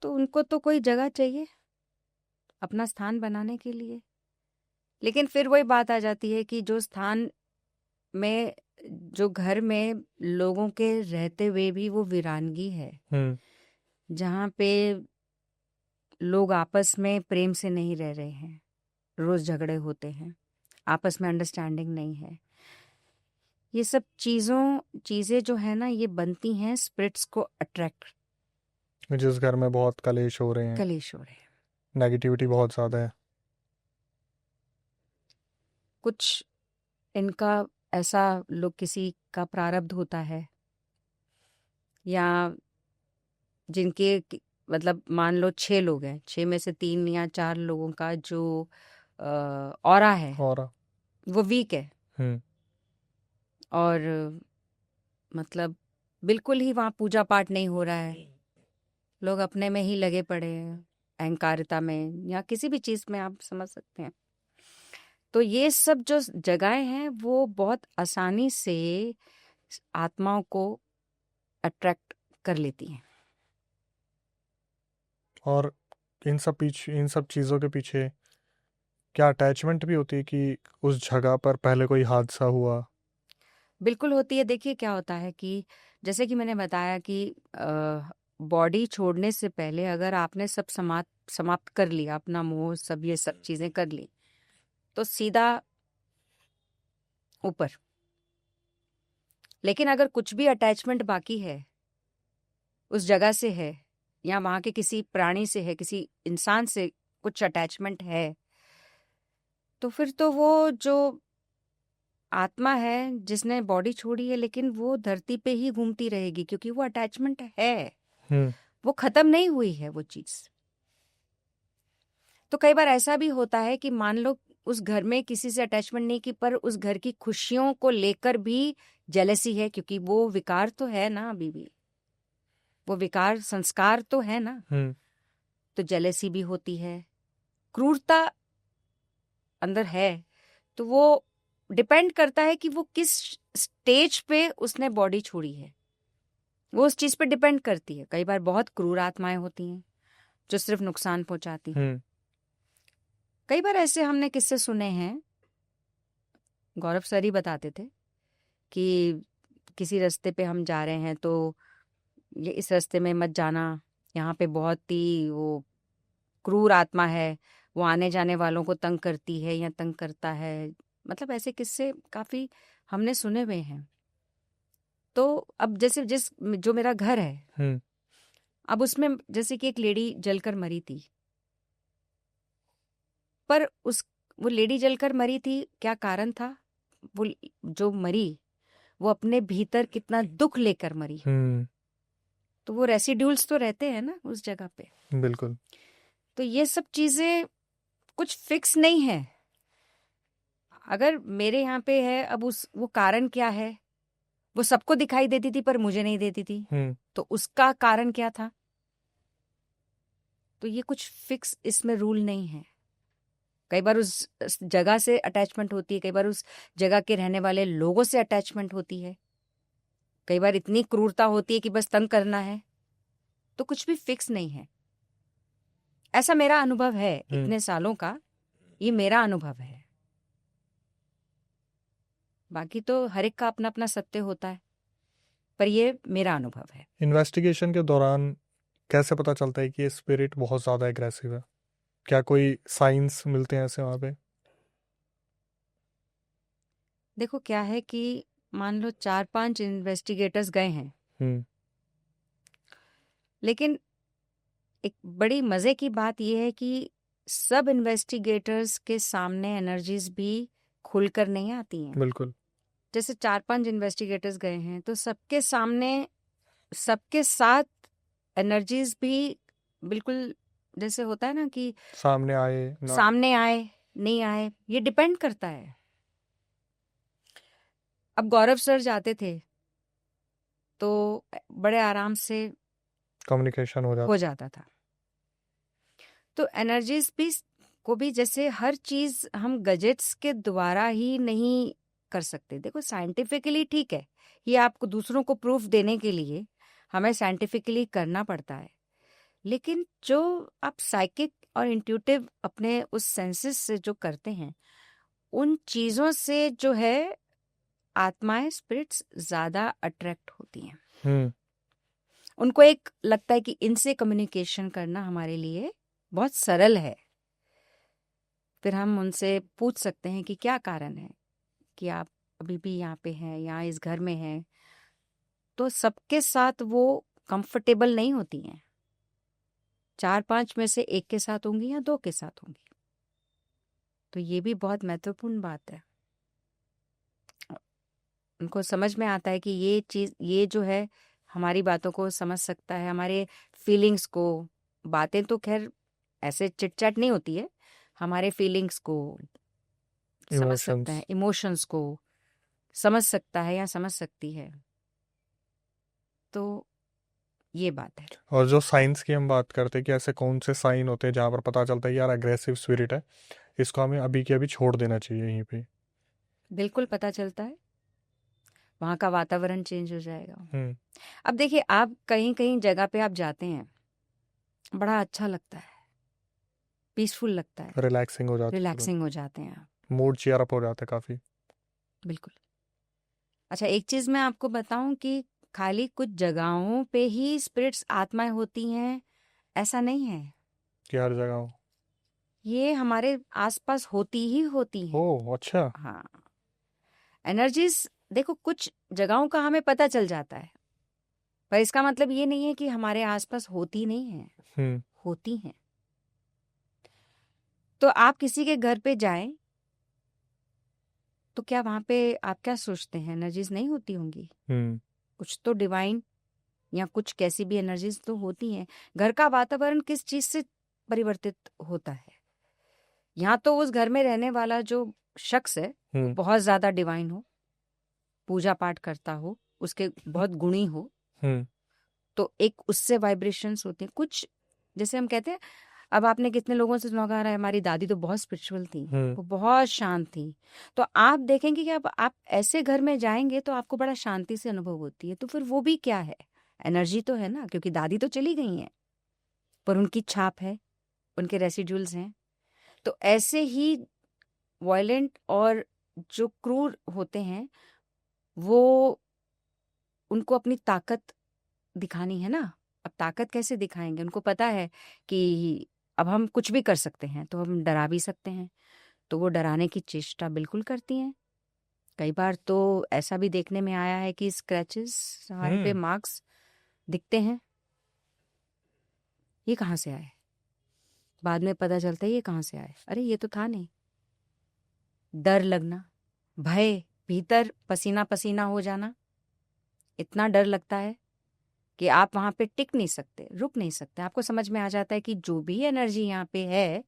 तो उनको तो कोई जगह चाहिए अपना स्थान बनाने के लिए। लेकिन फिर वही बात आ जाती है कि जो स्थान में, जो घर में लोगों के रहते हुए भी वो वीरानगी है, जहाँ पे लोग आपस में प्रेम से नहीं रह रहे हैं, रोज झगड़े होते हैं, आपस में अंडरस्टैंडिंग नहीं है। ये सब चीजें जो है ना, ये बनती हैं स्पिरिट्स को अट्रैक्ट। जिस घर में बहुत कलेश हो रहे हैं, नेगेटिविटी बहुत ज़्यादा है, कुछ इनका ऐसा लोग, किसी का प्रारब्ध होता है, या जिनके मतलब मान लो 6 लोग हैं, 6 में से 3 या 4 लोगों का जो ऑरा है वो वीक है। और मतलब बिल्कुल ही वहाँ पूजा पाठ नहीं हो रहा है, लोग अपने में ही लगे पड़े हैं, अहंकारिता में या किसी भी चीज में, आप समझ सकते हैं। तो ये सब जो जगहें हैं वो बहुत आसानी से आत्माओं को अट्रैक्ट कर लेती हैं। और इन सब चीज़ों के पीछे क्या अटैचमेंट भी होती है कि उस जगह पर पहले कोई हादसा हुआ? बिल्कुल होती है। देखिए क्या होता है कि जैसे कि मैंने बताया कि बॉडी छोड़ने से पहले अगर आपने सब समाप्त कर लिया, अपना मोह, सब ये सब चीजें कर ली, तो सीधा ऊपर। लेकिन अगर कुछ भी अटैचमेंट बाकी है, उस जगह से है, या वहां के किसी प्राणी से है, किसी इंसान से कुछ अटैचमेंट है, तो फिर तो वो जो आत्मा है जिसने बॉडी छोड़ी है, लेकिन वो धरती पे ही घूमती रहेगी, क्योंकि वो अटैचमेंट है, वो खत्म नहीं हुई है वो चीज। तो कई बार ऐसा भी होता है कि मान लो उस घर में किसी से अटैचमेंट नहीं की, पर उस घर की खुशियों को लेकर भी जेलसी है, क्योंकि वो विकार तो है ना, अभी भी वो विकार संस्कार तो है ना। तो जेलसी भी होती है, क्रूरता अंदर है। तो वो डिपेंड करता है कि वो किस स्टेज पे उसने बॉडी छोड़ी है। वो उस चीज पे डिपेंड करती है। कई बार बहुत क्रूर आत्माएं होती हैं जो सिर्फ नुकसान पहुंचाती हैं। हम्म। कई बार ऐसे हमने किस्से सुने हैं, गौरव सर ही बताते थे कि किसी रास्ते पे हम जा रहे हैं तो ये इस रास्ते में मत जाना, यहाँ पे बहुत ही वो क्रूर आत्मा है, वो आने जाने वालों को तंग करती है या तंग करता है। मतलब ऐसे किस्से काफी हमने सुने हुए हैं। तो अब जैसे जिस जो मेरा घर है, हम्म। अब उसमें जैसे कि एक लेडी जलकर मरी थी, पर उस वो लेडी जलकर मरी थी, क्या कारण था? वो जो मरी वो अपने भीतर कितना दुख लेकर मरी, हम्म। तो वो रेसिड्यूल्स तो रहते हैं ना उस जगह पे। बिल्कुल। तो ये सब चीजें कुछ फिक्स नहीं है। अगर मेरे यहाँ पे है, अब उस वो कारण क्या है? वो सबको दिखाई देती थी पर मुझे नहीं देती थी, हम्म। तो उसका कारण क्या था? तो ये कुछ फिक्स इसमें रूल नहीं है। कई बार उस जगह से अटैचमेंट होती है, कई बार उस जगह के रहने वाले लोगों से अटैचमेंट होती है, कई बार इतनी क्रूरता होती है कि बस तंग करना है। तो कुछ भी फिक्स नहीं है। ऐसा मेरा अनुभव है इतने सालों का, ये मेरा अनुभव है। बाकी तो हर एक का अपना अपना सत्य होता है, पर ये मेरा अनुभव है। इन्वेस्टिगेशन के दौरान कैसे पता चलता है कि ये स्पिरिट बहुत ज़्यादा एग्रेसिव है? क्या कोई साइंस मिलते हैं ऐसे वहाँ पे? देखो क्या है कि मान लो 4-5 इन्वेस्टिगेटर्स गए हैं, हम्म। लेकिन एक बड़ी मजे की बात यह है कि सब इन्वेस्टिगेटर्स के सामने एनर्जीज भी खुलकर नहीं आती हैं। बिल्कुल। जैसे 4-5 इन्वेस्टिगेटर्स गए हैं तो सबके सामने, सबके साथ एनर्जीज भी बिल्कुल जैसे होता है ना कि सामने आए ना। सामने आए नहीं आए, ये डिपेंड करता है। अब गौरव सर जाते थे तो बड़े आराम से कम्युनिकेशन हो हो जाता। जाता था। तो एनर्जीज भी को भी जैसे हर चीज हम गजेट्स के द्वारा ही नहीं कर सकते। देखो साइंटिफिकली ठीक है, ये आपको दूसरों को प्रूफ देने के लिए हमें साइंटिफिकली करना पड़ता है, लेकिन जो आप साइकिक और इंट्यूटिव अपने उस सेंसेस से जो करते हैं, उन चीजों से जो है आत्माएं, स्पिरिट्स ज्यादा अट्रैक्ट होती हैं। हम्म। उनको एक लगता है कि इनसे कम्युनिकेशन करना हमारे लिए बहुत सरल है। फिर हम उनसे पूछ सकते हैं कि क्या कारण है कि आप अभी भी यहाँ पे हैं, यहाँ इस घर में हैं। तो सबके साथ वो कंफर्टेबल नहीं होती हैं। 4-5 में से एक के साथ होंगी या 2 के साथ होंगी। तो ये भी बहुत महत्वपूर्ण बात है। उनको समझ में आता है कि ये चीज, ये जो है हमारी बातों को समझ सकता है, हमारे फीलिंग्स को। बातें तो खैर ऐसे चिटचैट नहीं होती है, हमारे फीलिंग्स को समझ सकता है, इमोशंस। इमोशंस को समझ सकता है या समझ सकती है। तो ये बात है। और जो साइंस की हम बात करते हैं कि ऐसे कौन से साइन होते हैं जहाँ पर पता चलता है यार अग्रेसिव स्पिरिट है, इसको हमें अभी के अभी छोड़ देना चाहिए यहीं पे? बिल्कुल पता चलता है, वहाँ का वातावरण चेंज हो जाएगा। हम्म। अब देखिए, आप कहीं कहीं जगह पे आप जाते हैं, बड़ा अच्छा लगता है, पीसफुल लगता है, रिलैक्सिंग हो जाती है, रिलैक्सिंग हो जाते हैं आप। मूड चीयर अप हो जाता है काफ़ी। बिल्कुल। अच्छा, एक चीज मैं आपको बताऊं कि खाली कुछ जगहों पे ही स्पिरिट्स, आत्माएं होती हैं, ऐसा नहीं है। कि हर जगह हो। ये हमारे आसपास होती ही होती हैं। ओह अच्छा। हाँ, एनर्जीज देखो कुछ जगहों का हमें पता चल जाता है, पर इसका मतलब ये नहीं है कि हमारे आसपास होती नहीं है, हम्म। होती हैं। तो आप किसी के घर पे जाएं तो क्या वहां पे आप क्या सोचते हैं, एनर्जीज नहीं होती होंगी? हम्म। कुछ तो डिवाइन या कुछ कैसी भी एनर्जीज तो होती हैं। घर का वातावरण किस चीज से परिवर्तित होता है? यहाँ तो उस घर में रहने वाला जो शख्स है वो बहुत ज्यादा डिवाइन हो, पूजा पाठ करता हो, उसके बहुत गुणी हो, हम्म। तो एक उससे वाइब्रेशंस होते हैं कुछ। जैसे हम कहते हैं, अब आपने कितने लोगों से सुना होगा, "अरे, हमारी दादी तो बहुत स्पिरिचुअल थी, वो बहुत शांत थी।" तो आप देखेंगे कि अब आप ऐसे घर में जाएंगे तो आपको बड़ा शांति से अनुभव होती है। तो फिर वो भी क्या है? एनर्जी तो है ना, क्योंकि दादी तो चली गई हैं पर उनकी छाप है, उनके रेसिड्यूल्स हैं। तो ऐसे ही वायलेंट और जो क्रूर होते हैं वो, उनको अपनी ताकत दिखानी है ना। अब ताकत कैसे दिखाएंगे? उनको पता है कि अब हम कुछ भी कर सकते हैं, तो हम डरा भी सकते हैं, तो वो डराने की चेष्टा बिल्कुल करती हैं। कई बार तो ऐसा भी देखने में आया है कि स्क्रैचेस हमारे पे, हम्म। मार्क्स दिखते हैं, ये कहाँ से आए? बाद में पता चलता है ये कहाँ से आए, अरे ये तो था नहीं। डर लगना, भय, भीतर पसीना पसीना हो जाना, इतना डर लगता है कि आप वहां पे टिक नहीं सकते, रुक नहीं सकते। आपको समझ में आ जाता है कि जो भी एनर्जी यहाँ पे है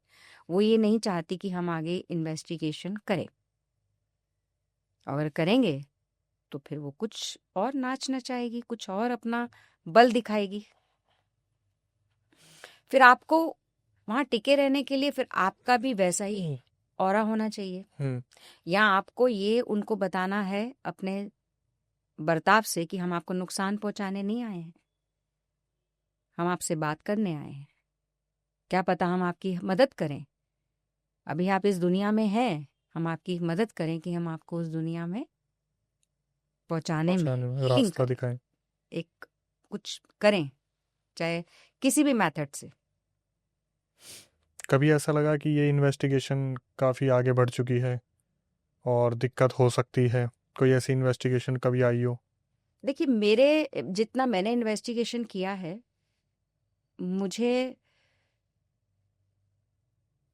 वो ये नहीं चाहती कि हम आगे इन्वेस्टिगेशन करें। अगर करेंगे तो फिर वो कुछ और नाच नचाएगी, कुछ और अपना बल दिखाएगी। फिर आपको वहां टिके रहने के लिए फिर आपका भी वैसा ही ऑरा होना चाहिए, हम्म। या आपको ये उनको बताना है अपने बर्ताव से कि हम आपको नुकसान पहुंचाने नहीं आए हैं, हम आपसे बात करने आए हैं। क्या पता हम आपकी मदद करें, अभी आप इस दुनिया में हैं, हम आपकी मदद करें कि हम आपको उस दुनिया में पहुंचाने में पहुंचाने में हीलिंग रास्ता करें, दिखाएं। एक कुछ करें, चाहे किसी भी मेथड से। कभी ऐसा लगा कि ये इन्वेस्टिगेशन काफ़ी आगे बढ़ चुकी है और दिक्कत हो सकती है? कोई ऐसी इन्वेस्टिगेशन कभी आई हो? देखिए, मेरे जितना मैंने इन्वेस्टिगेशन किया है, मुझे,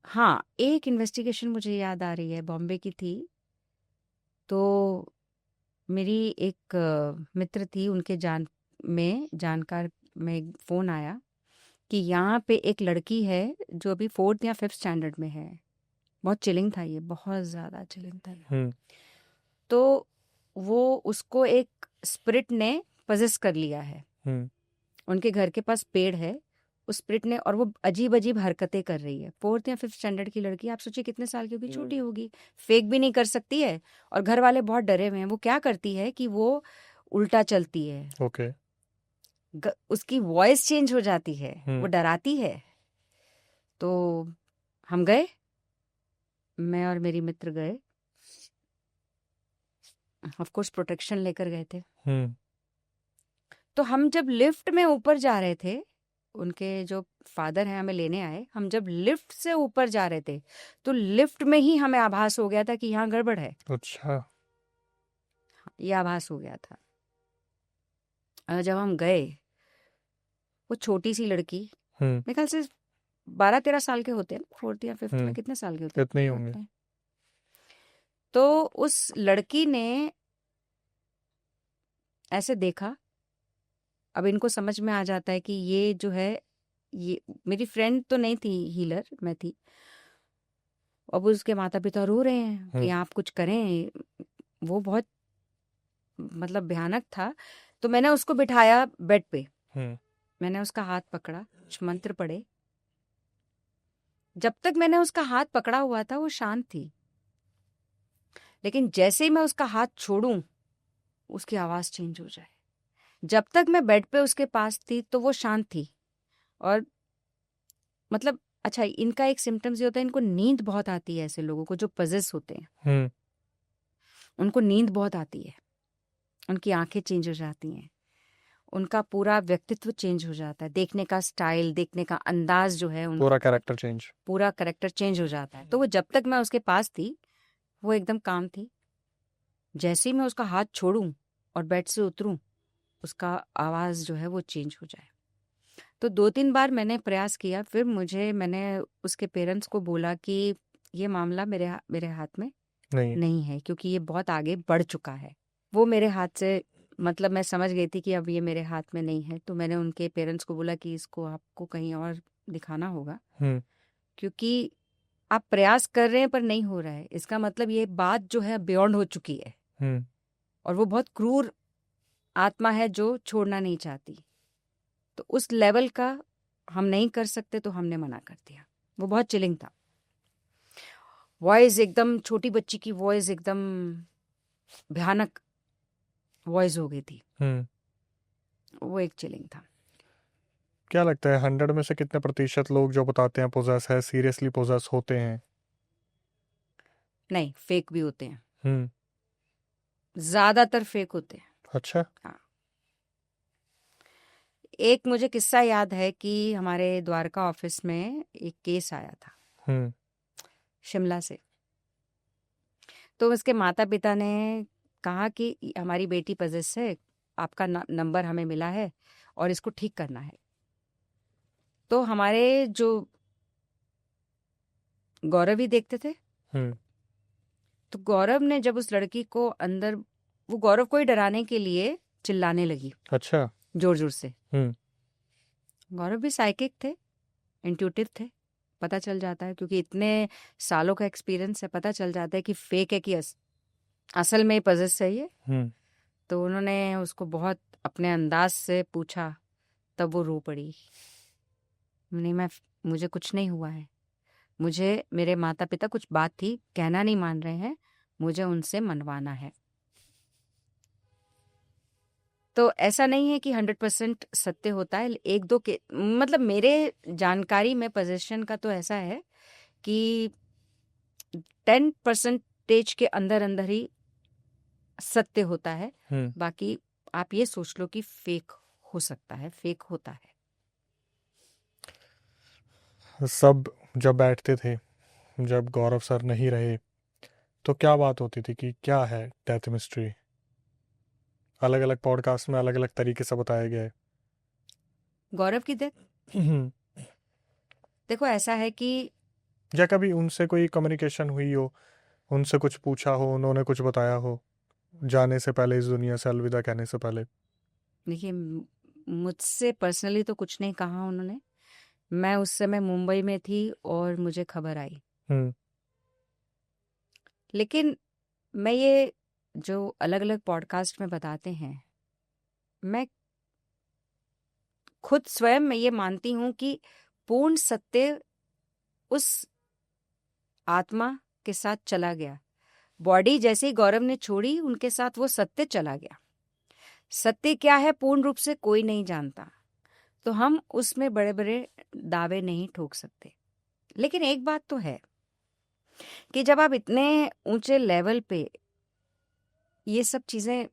हाँ, एक इन्वेस्टिगेशन मुझे याद आ रही है, बॉम्बे की थी। तो मेरी एक मित्र थी, उनके जानकार में फ़ोन आया कि यहाँ पे एक लड़की है जो अभी 4th या 5th स्टैंडर्ड में है। बहुत चिलिंग था ये, बहुत ज़्यादा चिलिंग था ये। हम्म। तो वो, उसको एक स्पिरिट ने पजेस कर लिया है। हम्म। उनके घर के पास पेड़ है, उस स्पिरिट ने, और वो अजीब अजीब हरकतें कर रही है। 4th या 5th स्टैंडर्ड की लड़की, आप सोचिए कितने साल की होगी, छोटी होगी, फेक भी नहीं कर सकती है, और घर वाले बहुत डरे हुए हैं। वो क्या करती है कि वो उल्टा चलती है, ओके। उसकी वॉइस चेंज हो जाती है, वो हम्म। डराती है। तो हम गए, मैं और मेरी मित्र गए, ऑफ कोर्स प्रोटेक्शन लेकर गए थे। हम्म। तो हम जब लिफ्ट में ऊपर जा रहे थे, उनके जो फादर हैं हमें लेने आए, हम जब लिफ्ट से ऊपर जा रहे थे तो लिफ्ट में ही हमें आभास हो गया था कि यहाँ गड़बड़ है। अच्छा। ये आभास हो गया था। और जब हम गए, वो छोटी सी लड़की, हम्म। मेरे ख्याल से 12-13 साल के होते हैं, 4th या 5th में हम्म। कितने साल के होते इतने ही हैं होंगे। होते हैं। तो उस लड़की ने ऐसे देखा। अब इनको समझ में आ जाता है कि ये जो है, ये मेरी फ्रेंड तो नहीं थी, हीलर मैं थी। अब उसके माता पिता रो रहे हैं कि हम्म। आप कुछ करें। वो बहुत, मतलब भयानक था। तो मैंने उसको बिठाया बेड पे, हम्म। मैंने उसका हाथ पकड़ा, कुछ मंत्र पढ़े। जब तक मैंने उसका हाथ पकड़ा हुआ था वो शांत थी, लेकिन जैसे ही मैं उसका हाथ छोड़ूं उसकी आवाज चेंज हो जाए। जब तक मैं बेड पे उसके पास थी तो वो शांत थी। और मतलब, अच्छा, इनका एक सिम्टम्स ये होता है, इनको नींद बहुत आती है। ऐसे लोगों को जो पजेस होते हैं हम्म। उनको नींद बहुत आती है, उनकी आंखें चेंज हो जाती हैं, उनका पूरा व्यक्तित्व चेंज हो जाता है, देखने का स्टाइल, देखने का अंदाज जो है उनका, पूरा कैरेक्टर चेंज। पूरा करेक्टर चेंज हो जाता है। तो वो जब तक मैं उसके पास थी वो एकदम काम थी। जैसे ही मैं उसका हाथ छोड़ूं और बेड से उतरूं उसका आवाज जो है वो चेंज हो जाए। तो 2-3 बार मैंने प्रयास किया, फिर मैंने उसके पेरेंट्स को बोला कि ये मामला मेरे हाथ में नहीं। नहीं है, क्योंकि ये बहुत आगे बढ़ चुका है। वो मेरे हाथ से, मतलब मैं समझ गई थी कि अब ये मेरे हाथ में नहीं है। तो मैंने उनके पेरेंट्स को बोला कि इसको आपको कहीं और दिखाना होगा, हम्म। क्योंकि आप प्रयास कर रहे हैं पर नहीं हो रहा है, इसका मतलब ये बात जो है बियॉन्ड हो चुकी है। हम्म। और वो बहुत क्रूर आत्मा है जो छोड़ना नहीं चाहती। तो उस लेवल का हम नहीं कर सकते, तो हमने मना कर दिया। वो बहुत चिलिंग था, वॉइस एकदम छोटी बच्ची की वॉइस, एकदम भयानक वॉइस हो गई थी। हम्म। वो एक चिलिंग था। क्या लगता है 100 में से कितने प्रतिशत लोग जो बताते हैं पोजेस है सीरियसली पोजेस होते हैं? नहीं, फेक भी होते हैं, हम्म। ज्यादातर फेक होते हैं। अच्छा। हाँ, एक मुझे किस्सा याद है कि हमारे द्वारका ऑफिस में एक केस आया था हम्म। शिमला से। तो उसके माता पिता ने कहा कि हमारी बेटी पजेस है, आपका नंबर हमें मिला है और इसको ठीक करना है। तो हमारे जो गौरव ही देखते थे, हम्म। तो गौरव ने जब उस लड़की को अंदर, वो गौरव को ही डराने के लिए चिल्लाने लगी अच्छा। जोर जोर से। हम्म। गौरव भी साइकिक थे, इंट्यूटिव थे, पता चल जाता है क्योंकि इतने सालों का एक्सपीरियंस है, पता चल जाता है कि फेक है कि असल में पजेस है ये। हम्म। तो उन्होंने उसको बहुत अपने अंदाज से पूछा, तब वो रो पड़ी। नहीं, मुझे कुछ नहीं हुआ है, मुझे मेरे माता पिता कुछ बात थी, कहना नहीं मान रहे हैं, मुझे उनसे मनवाना है। तो ऐसा नहीं है कि 100% सत्य होता है। एक दो के मतलब मेरे जानकारी में पोजीशन का तो ऐसा है कि 10% के अंदर अंदर ही सत्य होता है। हम्म। बाकी आप ये सोच लो कि फेक हो सकता है, फेक होता है। सब जब बैठते थे, जब गौरव सर नहीं रहे, तो क्या बात होती थी कि क्या है डेथ मिस्ट्री? अलग अलग पॉडकास्ट में अलग अलग तरीके से बताया गया है। गौरव की डेथ, हम्म। देखो ऐसा है कि या कभी उनसे कोई कम्युनिकेशन हुई हो, उनसे कुछ पूछा हो, उन्होंने कुछ बताया हो जाने से पहले, इस दुनिया से अलविदा कहने से पहले? देखिए, मुझसे पर्सनली तो कुछ नहीं कहा उन्होंने। मैं उस समय मुंबई में थी और मुझे खबर आई। हम्म। लेकिन मैं ये जो अलग अलग पॉडकास्ट में बताते हैं, मैं खुद स्वयं मैं ये मानती हूँ कि पूर्ण सत्य उस आत्मा के साथ चला गया। बॉडी जैसे ही गौरव ने छोड़ी, उनके साथ वो सत्य चला गया। सत्य क्या है पूर्ण रूप से कोई नहीं जानता, तो हम उसमें बड़े बड़े दावे नहीं ठोक सकते। लेकिन एक बात तो है कि जब आप इतने ऊंचे लेवल पे ये सब चीजें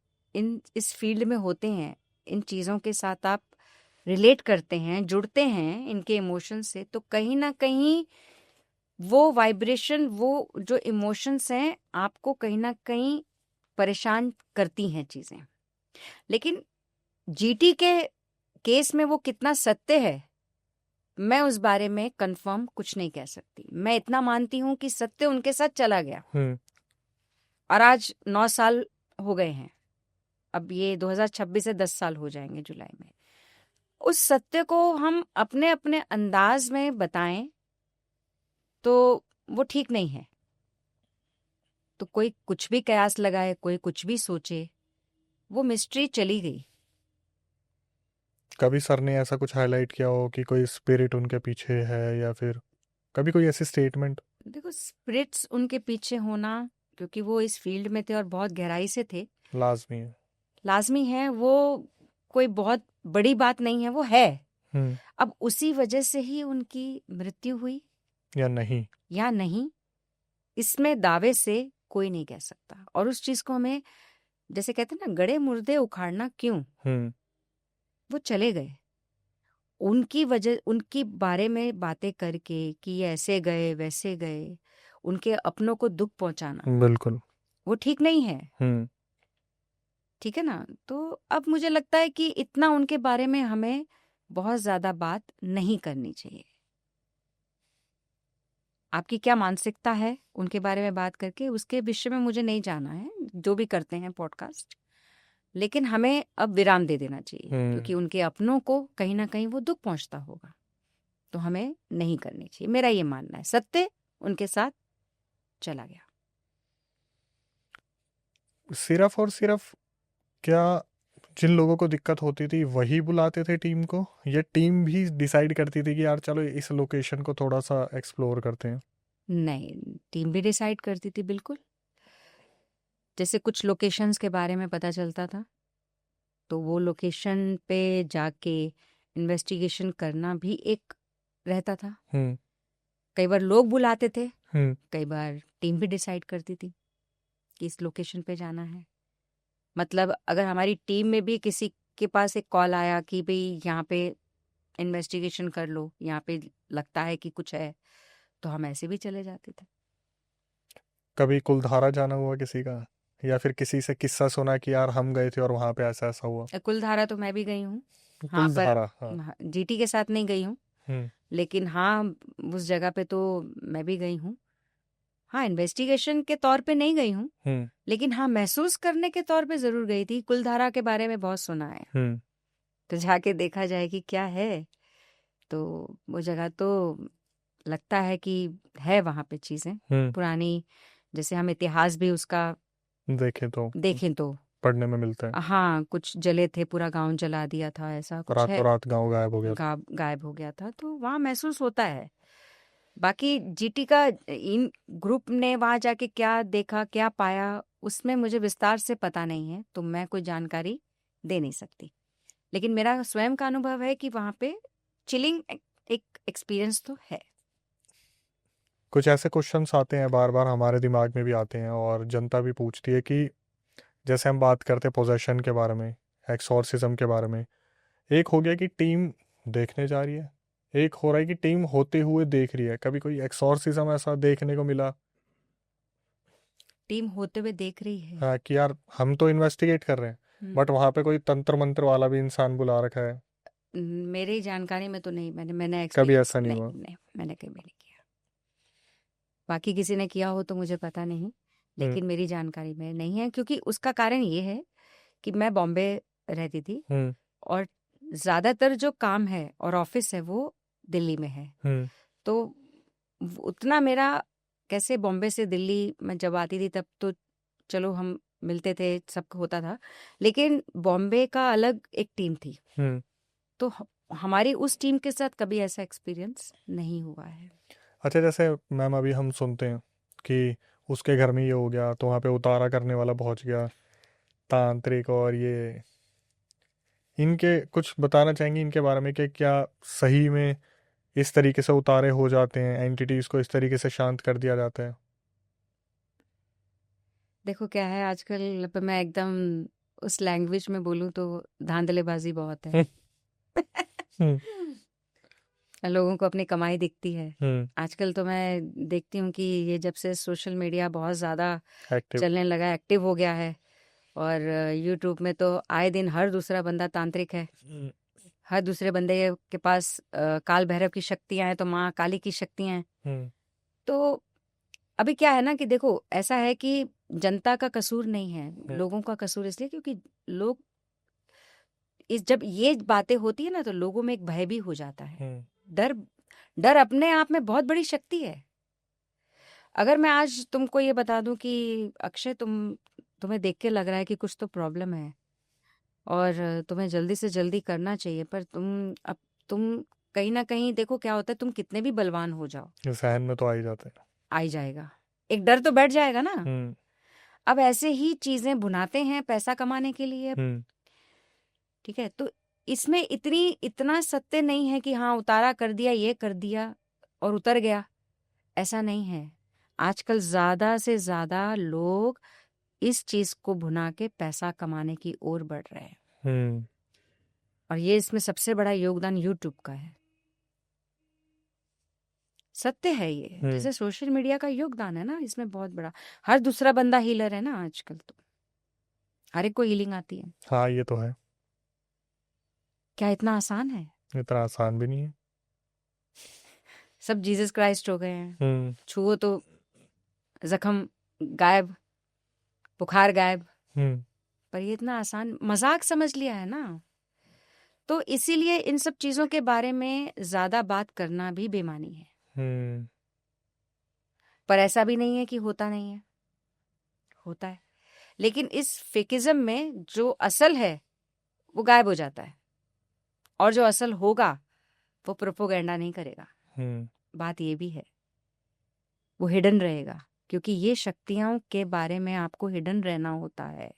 इस फील्ड में होते हैं, इन चीजों के साथ आप रिलेट करते हैं, जुड़ते हैं इनके इमोशन से, तो कहीं ना कहीं वो वाइब्रेशन, वो जो इमोशंस हैं, आपको कहीं ना कहीं परेशान करती हैं चीजें। लेकिन जीटी के केस में वो कितना सत्य है, मैं उस बारे में कंफर्म कुछ नहीं कह सकती। मैं इतना मानती हूं कि सत्य उनके साथ चला गया। हम्म। और आज 9 साल हो गए हैं, अब ये 2026 से 10 साल हो जाएंगे जुलाई में। उस सत्य को हम अपने अपने अंदाज में बताएं तो वो ठीक नहीं है। तो कोई कुछ भी कयास लगाए, कोई कुछ भी सोचे, वो मिस्ट्री चली गई। कभी सर ने ऐसा कुछ हाईलाइट किया हो कि कोई स्पिरिट उनके पीछे है, या फिर कभी कोई ऐसी स्टेटमेंट? देखो, स्पिरिट्स उनके पीछे होना, क्योंकि वो इस फील्ड में थे और बहुत गहराई से थे, लाजमी है। लाजमी है। वो कोई बहुत बड़ी बात नहीं है, वो है। हम्म। अब उसी वजह से ही उनकी मृत्यु हुई या नहीं? या नहीं, इसमें दावे से कोई नहीं कह सकता। और उस चीज को हमें, जैसे कहते हैं ना, गड़े मुर्दे उखाड़ना क्यों? हम्म। वो चले गए। उनकी वजह, उनकी बारे में बातें करके कि ये ऐसे गए वैसे गए, उनके अपनों को दुख पहुंचाना, बिल्कुल। वो ठीक नहीं है। हम्म। ठीक है ना? तो अब मुझे लगता है कि इतना उनके बारे में हमें बहुत ज्यादा बात नहीं करनी चाहिए। आपकी क्या मानसिकता है उनके बारे में बात करके, उसके विषय में मुझे नहीं जाना है, जो भी करते हैं पॉडकास्ट। लेकिन हमें अब विराम दे देना चाहिए, हम्म। क्योंकि उनके अपनों को कहीं ना कहीं वो दुख पहुंचता होगा। तो हमें नहीं करनी चाहिए, मेरा ये मानना है। सत्य उनके साथ चला गया। सिर्फ और सिर्फ क्या जिन लोगों को दिक्कत होती थी वही बुलाते थे टीम को, या टीम भी डिसाइड करती थी कि यार चलो इस लोकेशन को थोड़ा सा एक्सप्लोर करते हैं? नहीं, टीम भी डिसाइड करती थी, बिल्कुल। जैसे कुछ लोकेशंस के बारे में पता चलता था तो वो लोकेशन पे जाके इन्वेस्टिगेशन करना भी एक रहता था। कई बार लोग बुलाते थे, कई बार टीम भी डिसाइड करती थी कि इस लोकेशन पे जाना है। मतलब अगर हमारी टीम में भी किसी के पास एक कॉल आया कि भाई यहाँ पे इन्वेस्टिगेशन कर लो, यहाँ पे लगता है कि कुछ है, तो हम ऐसे भी चले जाते थे। कभी कुलधारा जाना हुआ किसी का, या फिर किसी से किस्सा सुना कि यार हम गए थे और वहां पे ऐसा ऐसा हुआ? कुलधारा तो मैं भी गई हूँ, हाँ, पर कुलधारा, हाँ। जीटी के साथ नहीं गई हूँ, हम्म लेकिन हाँ, उस जगह पे तो मैं भी गई हूँ। हाँ, इन्वेस्टिगेशन के तौर पे नहीं गई हूँ, हम्म लेकिन हाँ, महसूस करने के तौर पे ज़रूर गई थी। कुलधारा के बारे में बहुत सुना है, हम्म तो जाके देखा जाए कि क्या है। तो वो जगह तो लगता है कि है वहाँ पे चीज़ें हम्म पुरानी, जैसे हम इतिहास भी उसका देखें तो देखें तो पढ़ने में मिलता है। हाँ, कुछ जले थे, पूरा गाँव जला दिया था, ऐसा कुछ है। रातों रात गांव गायब हो गया था। गायब हो गया था, तो वहाँ महसूस होता है। बाकी जीटी का इन ग्रुप ने वहाँ जाके क्या देखा, क्या पाया, उसमें मुझे विस्तार से पता नहीं है, तो मैं कोई जानकारी दे नहीं सकती। लेकिन मेरा स्वयं का अनुभव है कि वहाँ पे चिलिंग एक एक्सपीरियंस तो है। कुछ ऐसे क्वेश्चंस आते हैं बार बार हमारे दिमाग में भी आते हैं, और जनता भी पूछती है कि जैसे हम बात करते हैं पोजेशन के बारे में, एक्सोर्सिज्म के बारे में। एक हो गया कि टीम देखने जा रही है, एक हो रहा है कि टीम होते हुए देख रही है। कभी कोई एक्सोर्सिज्म ऐसा देखने को मिला? टीम होते हुए देख रही है। हाँ, कि यार हम तो इन्वेस्टिगेट कर रहे हैं, बट वहां पे कोई तंत्र मंत्र वाला भी इंसान बुला रखा है। मेरी जानकारी में तो नहीं, मैंने कभी एक्सपीरियंस ऐसा नहीं नहीं, हुआ? नहीं, मैंने कभी नहीं किया। बाकी किसी ने किया हो तो मुझे पता नहीं, हम्म लेकिन मेरी जानकारी में नहीं है, क्योंकि उसका कारण ये है कि मैं बॉम्बे रहती थी, हम्म और ज़्यादातर जो काम है और ऑफिस है वो दिल्ली में है। हम्म तो उतना मेरा, कैसे बॉम्बे से दिल्ली मैं जब आती थी तब तो चलो हम मिलते थे, सब होता था, लेकिन बॉम्बे का अलग एक टीम थी, हम्म तो हमारी उस टीम के साथ कभी ऐसा एक्सपीरियंस नहीं हुआ है। अच्छा, जैसे मैम अभी हम सुनते हैं कि उसके घर में ये हो गया तो वहाँ पे उतारा करने वाला पहुंच गया, तांत्रिक और ये, इनके कुछ बताना चाहेंगे इनके बारे में कि क्या सही में इस तरीके से उतारे हो जाते हैं, एंटिटीज को इस तरीके से शांत कर दिया जाता है? देखो क्या है, आजकल मैं एकदम उस लैंग्वेज में बोलूं तो धांधलेबाजी बहुत है। हम्म हम्म लोगों को अपनी कमाई दिखती है। हम्म आजकल तो मैं देखती हूँ कि ये जब से सोशल मीडिया बहुत ज़्यादा एक्टिव। चलने लगा, एक्टिव हो गया है, और यूट्यूब में तो आए दिन हर दूसरा बंदा तांत्रिक है। हम्म हर दूसरे बंदे के पास काल भैरव की शक्तियां हैं, तो माँ काली की शक्तियां हैं। हम्म तो अभी क्या है ना कि देखो, ऐसा है कि जनता का कसूर नहीं है, हम्म लोगों का कसूर, इसलिए क्योंकि लोग इस जब ये बातें होती है ना, तो लोगों में एक भय भी हो जाता है। हम्म डर, डर अपने आप में बहुत बड़ी शक्ति है। अगर मैं आज तुमको ये बता दूं कि अक्षय, तुम्हें देख के लग रहा है कि कुछ तो प्रॉब्लम है और तुम्हें जल्दी से जल्दी करना चाहिए, पर तुम कहीं ना कहीं देखो क्या होता है, तुम कितने भी बलवान हो जाओ, जहन में तो आ ही जाते हैं। आ ही जाएगा, एक डर तो बैठ जाएगा ना। हम्म अब ऐसे ही चीजें भुनाते हैं पैसा कमाने के लिए, हम्म ठीक है, तो इसमें इतना सत्य नहीं है कि हाँ उतारा कर दिया, ये कर दिया और उतर गया, ऐसा नहीं है। आजकल ज्यादा से ज्यादा लोग इस चीज को भुना के पैसा कमाने की ओर बढ़ रहे हैं, हम्म और ये इसमें सबसे बड़ा योगदान यूट्यूब का है। सत्य है ये, हम्म जैसे सोशल मीडिया का योगदान है ना इसमें बहुत बड़ा। हर दूसरा बंदा हीलर है ना आजकल, तो हर एक को हीलिंग आती है। हाँ, ये तो है। क्या इतना आसान है? इतना आसान भी नहीं है। सब जीसस क्राइस्ट हो गए हैं, हम्म छुओ तो जख्म गायब, बुखार गायब। हम्म पर ये इतना आसान मजाक समझ लिया है ना, तो इसीलिए इन सब चीजों के बारे में ज्यादा बात करना भी बेमानी है। हम्म पर ऐसा भी नहीं है कि होता नहीं है, होता है, लेकिन इस फेकिज्म में जो असल है वो गायब हो जाता है, और जो असल होगा वो प्रोपोगेंडा नहीं करेगा। हम्म बात ये भी है, वो हिडन रहेगा, क्योंकि ये शक्तियों के बारे में आपको हिडन रहना होता है।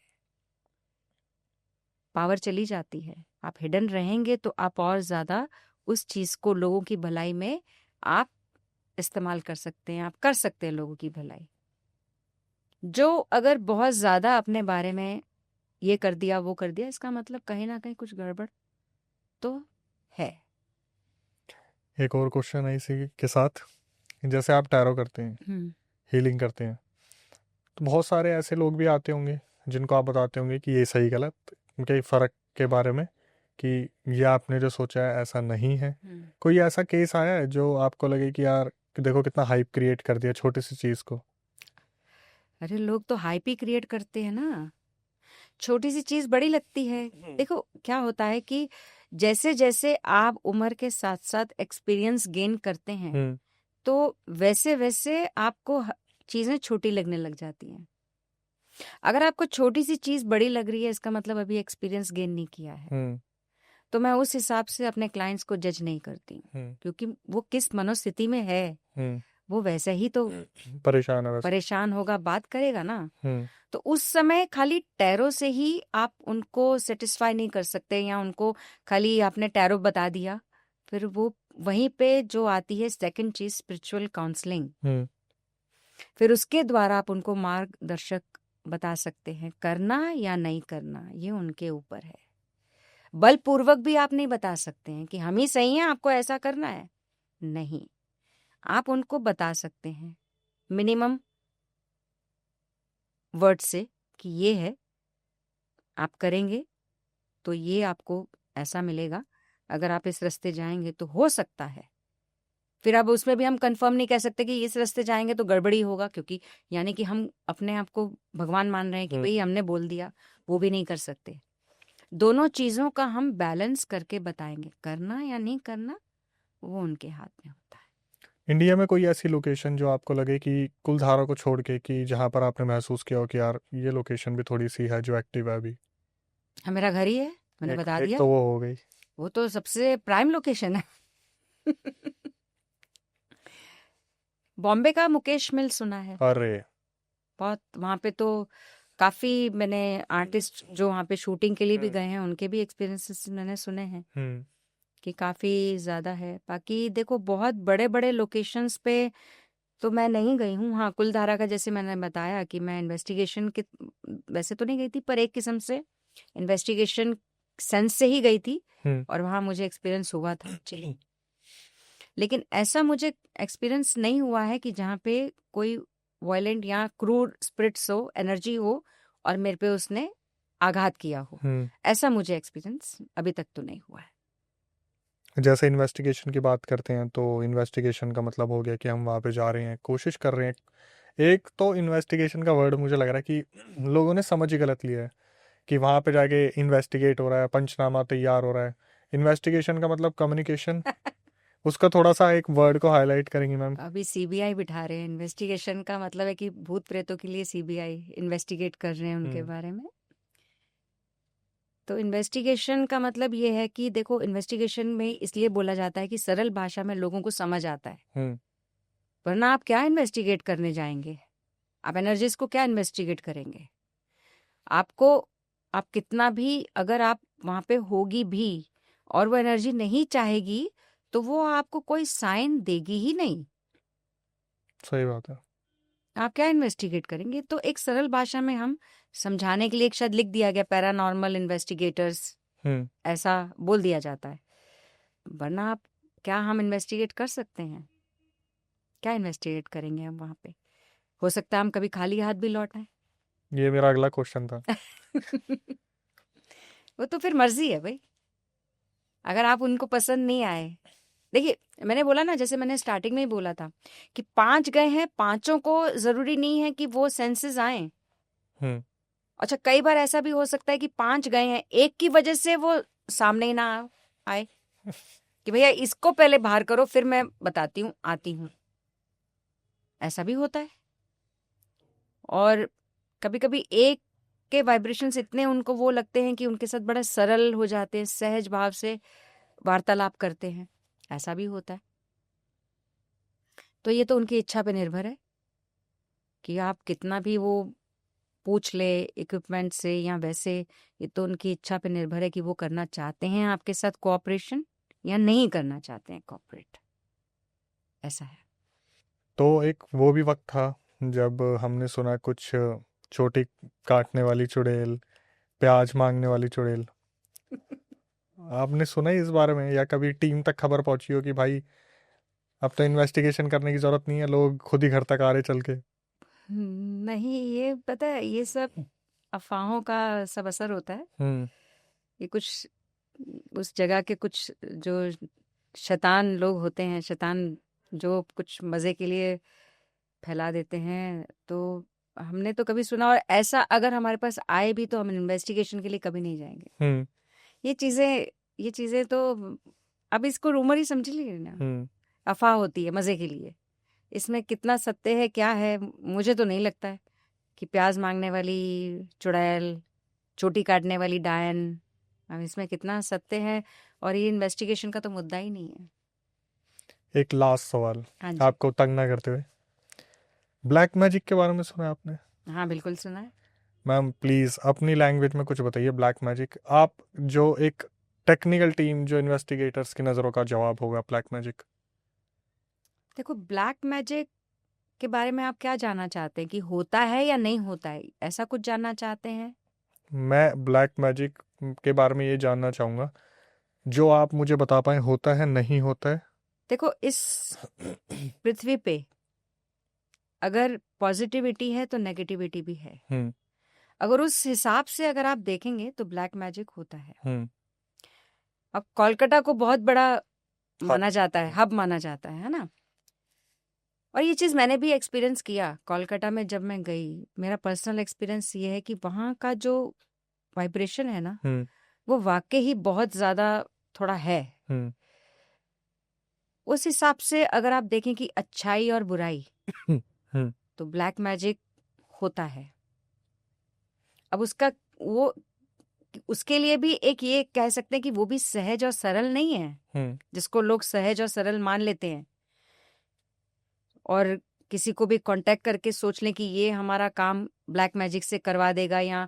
पावर चली जाती है। आप हिडन रहेंगे तो आप और ज़्यादा उस चीज़ को लोगों की भलाई में आप इस्तेमाल कर सकते हैं, आप कर सकते हैं लोगों की भलाई। जो अगर बहुत ज़्यादा अपने बारे में ये कर दिया वो कर दिया, इसका मतलब कहीं ना कहीं कुछ गड़बड़ तो है। एक और क्वेश्चन है इसी के साथ, जैसे आप टैरो करते हैं, हम्म हीलिंग करते हैं, तो बहुत सारे ऐसे लोग भी आते होंगे जिनको आप बताते होंगे कि ये सही गलत उनके फ़र्क के बारे में, कि ये आपने जो सोचा है ऐसा नहीं है। हम्म। कोई ऐसा केस आया है जो आपको लगे कि यार कि देखो कितना हाइप क्रिएट कर दिया छोटी सी चीज़ को? अरे लोग तो हाइप ही क्रिएट करते हैं ना, छोटी सी चीज बड़ी लगती है। देखो क्या होता है कि जैसे जैसे आप उम्र के साथ साथ एक्सपीरियंस गेन करते हैं हम्म। तो वैसे वैसे आपको चीजें छोटी लगने लग जाती हैं। अगर आपको छोटी सी चीज बड़ी लग रही है, इसका मतलब अभी एक्सपीरियंस गेन नहीं किया है। हम्म। तो मैं उस हिसाब से अपने क्लाइंट्स को जज नहीं करती हूँ, हम्म। क्योंकि वो किस मनोस्थिति में है हम्म। वो वैसे ही तो परेशान है वैसे। परेशान होगा, बात करेगा ना। हम्म। तो उस समय खाली टैरो से ही आप उनको सेटिस्फाई नहीं कर सकते, या उनको खाली आपने टैरो बता दिया। फिर वो वहीं पे जो आती है सेकंड चीज, स्पिरिचुअल काउंसलिंग। हम्म। फिर उसके द्वारा आप उनको मार्गदर्शक बता सकते हैं, करना या नहीं करना ये उनके ऊपर है। बलपूर्वक भी आप नहीं बता सकते हैं कि हम ही सही हैं, आपको ऐसा करना है। नहीं, आप उनको बता सकते हैं मिनिमम वर्ड से कि ये है, आप करेंगे तो ये आपको ऐसा मिलेगा, अगर आप इस रास्ते जाएंगे तो हो सकता है। फिर अब उसमें भी हम कंफर्म नहीं कह सकते कि इस रास्ते जाएंगे तो गड़बड़ी होगा, क्योंकि यानी कि हम अपने आप को भगवान मान रहे हैं कि भाई हमने बोल दिया, वो भी नहीं कर सकते। दोनों चीजों का हम बैलेंस करके बताएंगे, करना या नहीं करना वो उनके हाथ में होता है। इंडिया में कोई ऐसी लोकेशन जो आपको लगे कि कुलधारा को छोड़ के, कि जहाँ पर आपने महसूस किया हो कि यार ये लोकेशन भी थोड़ी सी है जो एक्टिव है अभी? हाँ, मेरा घर ही है, मैंने एक बता एक दिया। तो वो हो गई। वो तो सबसे प्राइम लोकेशन है। बॉम्बे का मुकेश मिल सुना है? अरे। बहुत वहाँ पे तो काफी मैंने आर्टिस्ट जो वहाँ पे शूटिंग के लिए भी गए हैं उनके भी एक्सपीरियंसेस मैंने सुने हैं हम्म। कि काफी ज्यादा है। बाकी देखो बहुत बड़े बड़े लोकेशंस पे तो मैं नहीं गई हूँ। हाँ, कुलधारा का जैसे मैंने बताया कि मैं इन्वेस्टिगेशन के वैसे तो नहीं गई थी, पर एक किस्म से इन्वेस्टिगेशन सेंस से ही गई थी, हम्म। और वहाँ मुझे एक्सपीरियंस हुआ था एक्चुअली। लेकिन ऐसा मुझे एक्सपीरियंस नहीं हुआ है कि जहाँ पे कोई वायलेंट या क्रूर स्पिरिट्स हो, एनर्जी हो, और मेरे पे उसने आघात किया हो। हम्म। ऐसा मुझे एक्सपीरियंस अभी तक तो नहीं हुआ है। जैसे इन्वेस्टिगेशन की बात करते हैं, तो इन्वेस्टिगेशन का मतलब हो गया कि हम वहाँ पे जा रहे हैं, कोशिश कर रहे हैं। एक तो इन्वेस्टिगेशन का वर्ड मुझे लग रहा है कि लोगों ने समझ ही गलत लिया है कि वहाँ पे जाके इन्वेस्टिगेट हो रहा है, पंचनामा तैयार हो रहा है। इन्वेस्टिगेशन का मतलब कम्युनिकेशन। उसका थोड़ा सा एक वर्ड को हाईलाइट करेंगी मैम? अभी सीबीआई बिठा रहे हैं, इन्वेस्टिगेशन का मतलब है कि भूत प्रेतों के लिए सीबीआई इन्वेस्टिगेट कर रहे हैं उनके बारे में। तो इन्वेस्टिगेशन का मतलब ये है कि देखो, इन्वेस्टिगेशन में इसलिए बोला जाता है कि सरल भाषा में लोगों को समझ आता है। हम्म। वरना आप क्या इन्वेस्टिगेट करने जाएंगे? आप एनर्जीज को क्या इन्वेस्टिगेट करेंगे? आपको, आप कितना भी, अगर आप वहां पे होगी भी और वो एनर्जी नहीं चाहेगी तो वो आपको कोई साइन देगी ही नहीं। सही बात है। आप क्या इन्वेस्टिगेट करेंगे? तो एक सरल भाषा में हम समझाने के लिए एक शब्द लिख दिया गया, पैरानॉर्मल इन्वेस्टिगेटर्स, हम्म। ऐसा बोल दिया जाता है। वरना आप, क्या हम इन्वेस्टिगेट कर सकते हैं? क्या इन्वेस्टिगेट करेंगे हम वहां पे? हो सकता है हम कभी खाली हाथ भी लौट आए। ये मेरा अगला क्वेश्चन था। वो तो फिर मर्जी है भाई, अगर आप उनको पसंद नहीं आए। देखिए, मैंने बोला ना, जैसे मैंने स्टार्टिंग में ही बोला था कि 5 गए हैं, पांचों को जरूरी नहीं है कि वो सेंसेस आए। हम्म। अच्छा, कई बार ऐसा भी हो सकता है कि 5 गए हैं, एक की वजह से वो सामने ही ना आए, कि भैया इसको पहले बाहर करो फिर मैं बताती हूँ, आती हूँ। ऐसा भी होता है। और कभी कभी एक के वाइब्रेशंस इतने उनको वो लगते हैं कि उनके साथ बड़ा सरल हो जाते हैं, सहज भाव से वार्तालाप करते हैं। ऐसा भी होता है। तो ये तो उनकी इच्छा पे निर्भर है कि आप कितना भी वो पूछ ले इक्विपमेंट से या वैसे, ये तो उनकी इच्छा पे निर्भर है कि वो करना चाहते हैं आपके साथ कोऑपरेशन या नहीं करना चाहते हैं कोऑपरेट। ऐसा है। तो एक वो भी वक्त था जब हमने सुना कुछ चोटी काटने वाली चुड़ैल, प्याज मांगने वाली चुड़ैल। आपने सुना है इस बारे में, या कभी टीम तक खबर पहुंची हो कि भाई अब तो इन्वेस्टिगेशन करने की जरूरत नहीं है, लोग खुद ही घर तक आ रहे चल के? नहीं, ये पता है, ये सब अफवाहों का सब असर होता है। हम्म। ये कुछ उस जगह के कुछ जो शैतान लोग होते हैं, शैतान जो कुछ मज़े के लिए फैला देते हैं। तो हमने तो कभी सुना, और ऐसा अगर हमारे पास आए भी तो हम इन्वेस्टिगेशन के लिए कभी नहीं जाएंगे। हम्म। ये चीज़ें ये चीज़ें तो अब इसको रूमर ही समझ लीजिए ना, हम्म। अफवाह होती है मज़े के लिए। इसमें कितना सत्य है क्या है, मुझे तो नहीं लगता है कि प्याज मांगने वाली चुड़ैल, चोटी काटने वाली डायन, अब इसमें कितना सत्य है। और ये इन्वेस्टिगेशन का तो मुद्दा ही नहीं है। एक लास्ट सवाल, हाँ जी। आपको तंग ना करते हुए, ब्लैक मैजिक के बारे में सुना है आपने? हाँ, बिल्कुल सुना है। मैम प्लीज अपनी लैंग्वेज में कुछ बताइए। ब्लैक मैजिक, आप जो एक टेक्निकल टीम, जो इन्वेस्टिगेटर्स की नज़रों का जवाब होगा ब्लैक मैजिक। देखो, ब्लैक मैजिक के बारे में आप क्या जानना चाहते हैं, कि होता है या नहीं होता है, ऐसा कुछ जानना चाहते हैं? मैं ब्लैक मैजिक के बारे में ये जानना चाहूँगा, जो आप मुझे बता पाए होता है नहीं होता है। देखो, इस पृथ्वी पे अगर पॉजिटिविटी है तो नेगेटिविटी भी है। हम्म। अगर उस हिसाब से अगर आप देखेंगे तो ब्लैक मैजिक होता है। हम्म। अब कोलकाता को बहुत बड़ा हाँ। माना जाता है, हब माना जाता है ना। और ये चीज़ मैंने भी एक्सपीरियंस किया कोलकाता में जब मैं गई। मेरा पर्सनल एक्सपीरियंस ये है कि वहाँ का जो वाइब्रेशन है ना, हम्म। वो वाकई ही बहुत ज़्यादा थोड़ा है। हम्म। उस हिसाब से अगर आप देखें कि अच्छाई और बुराई, हम्म। तो ब्लैक मैजिक होता है। अब उसका वो उसके लिए भी एक ये कह सकते हैं कि वो भी सहज और सरल नहीं है, हम्म। जिसको लोग सहज और सरल मान लेते हैं और किसी को भी कांटेक्ट करके सोच लें कि ये हमारा काम ब्लैक मैजिक से करवा देगा, या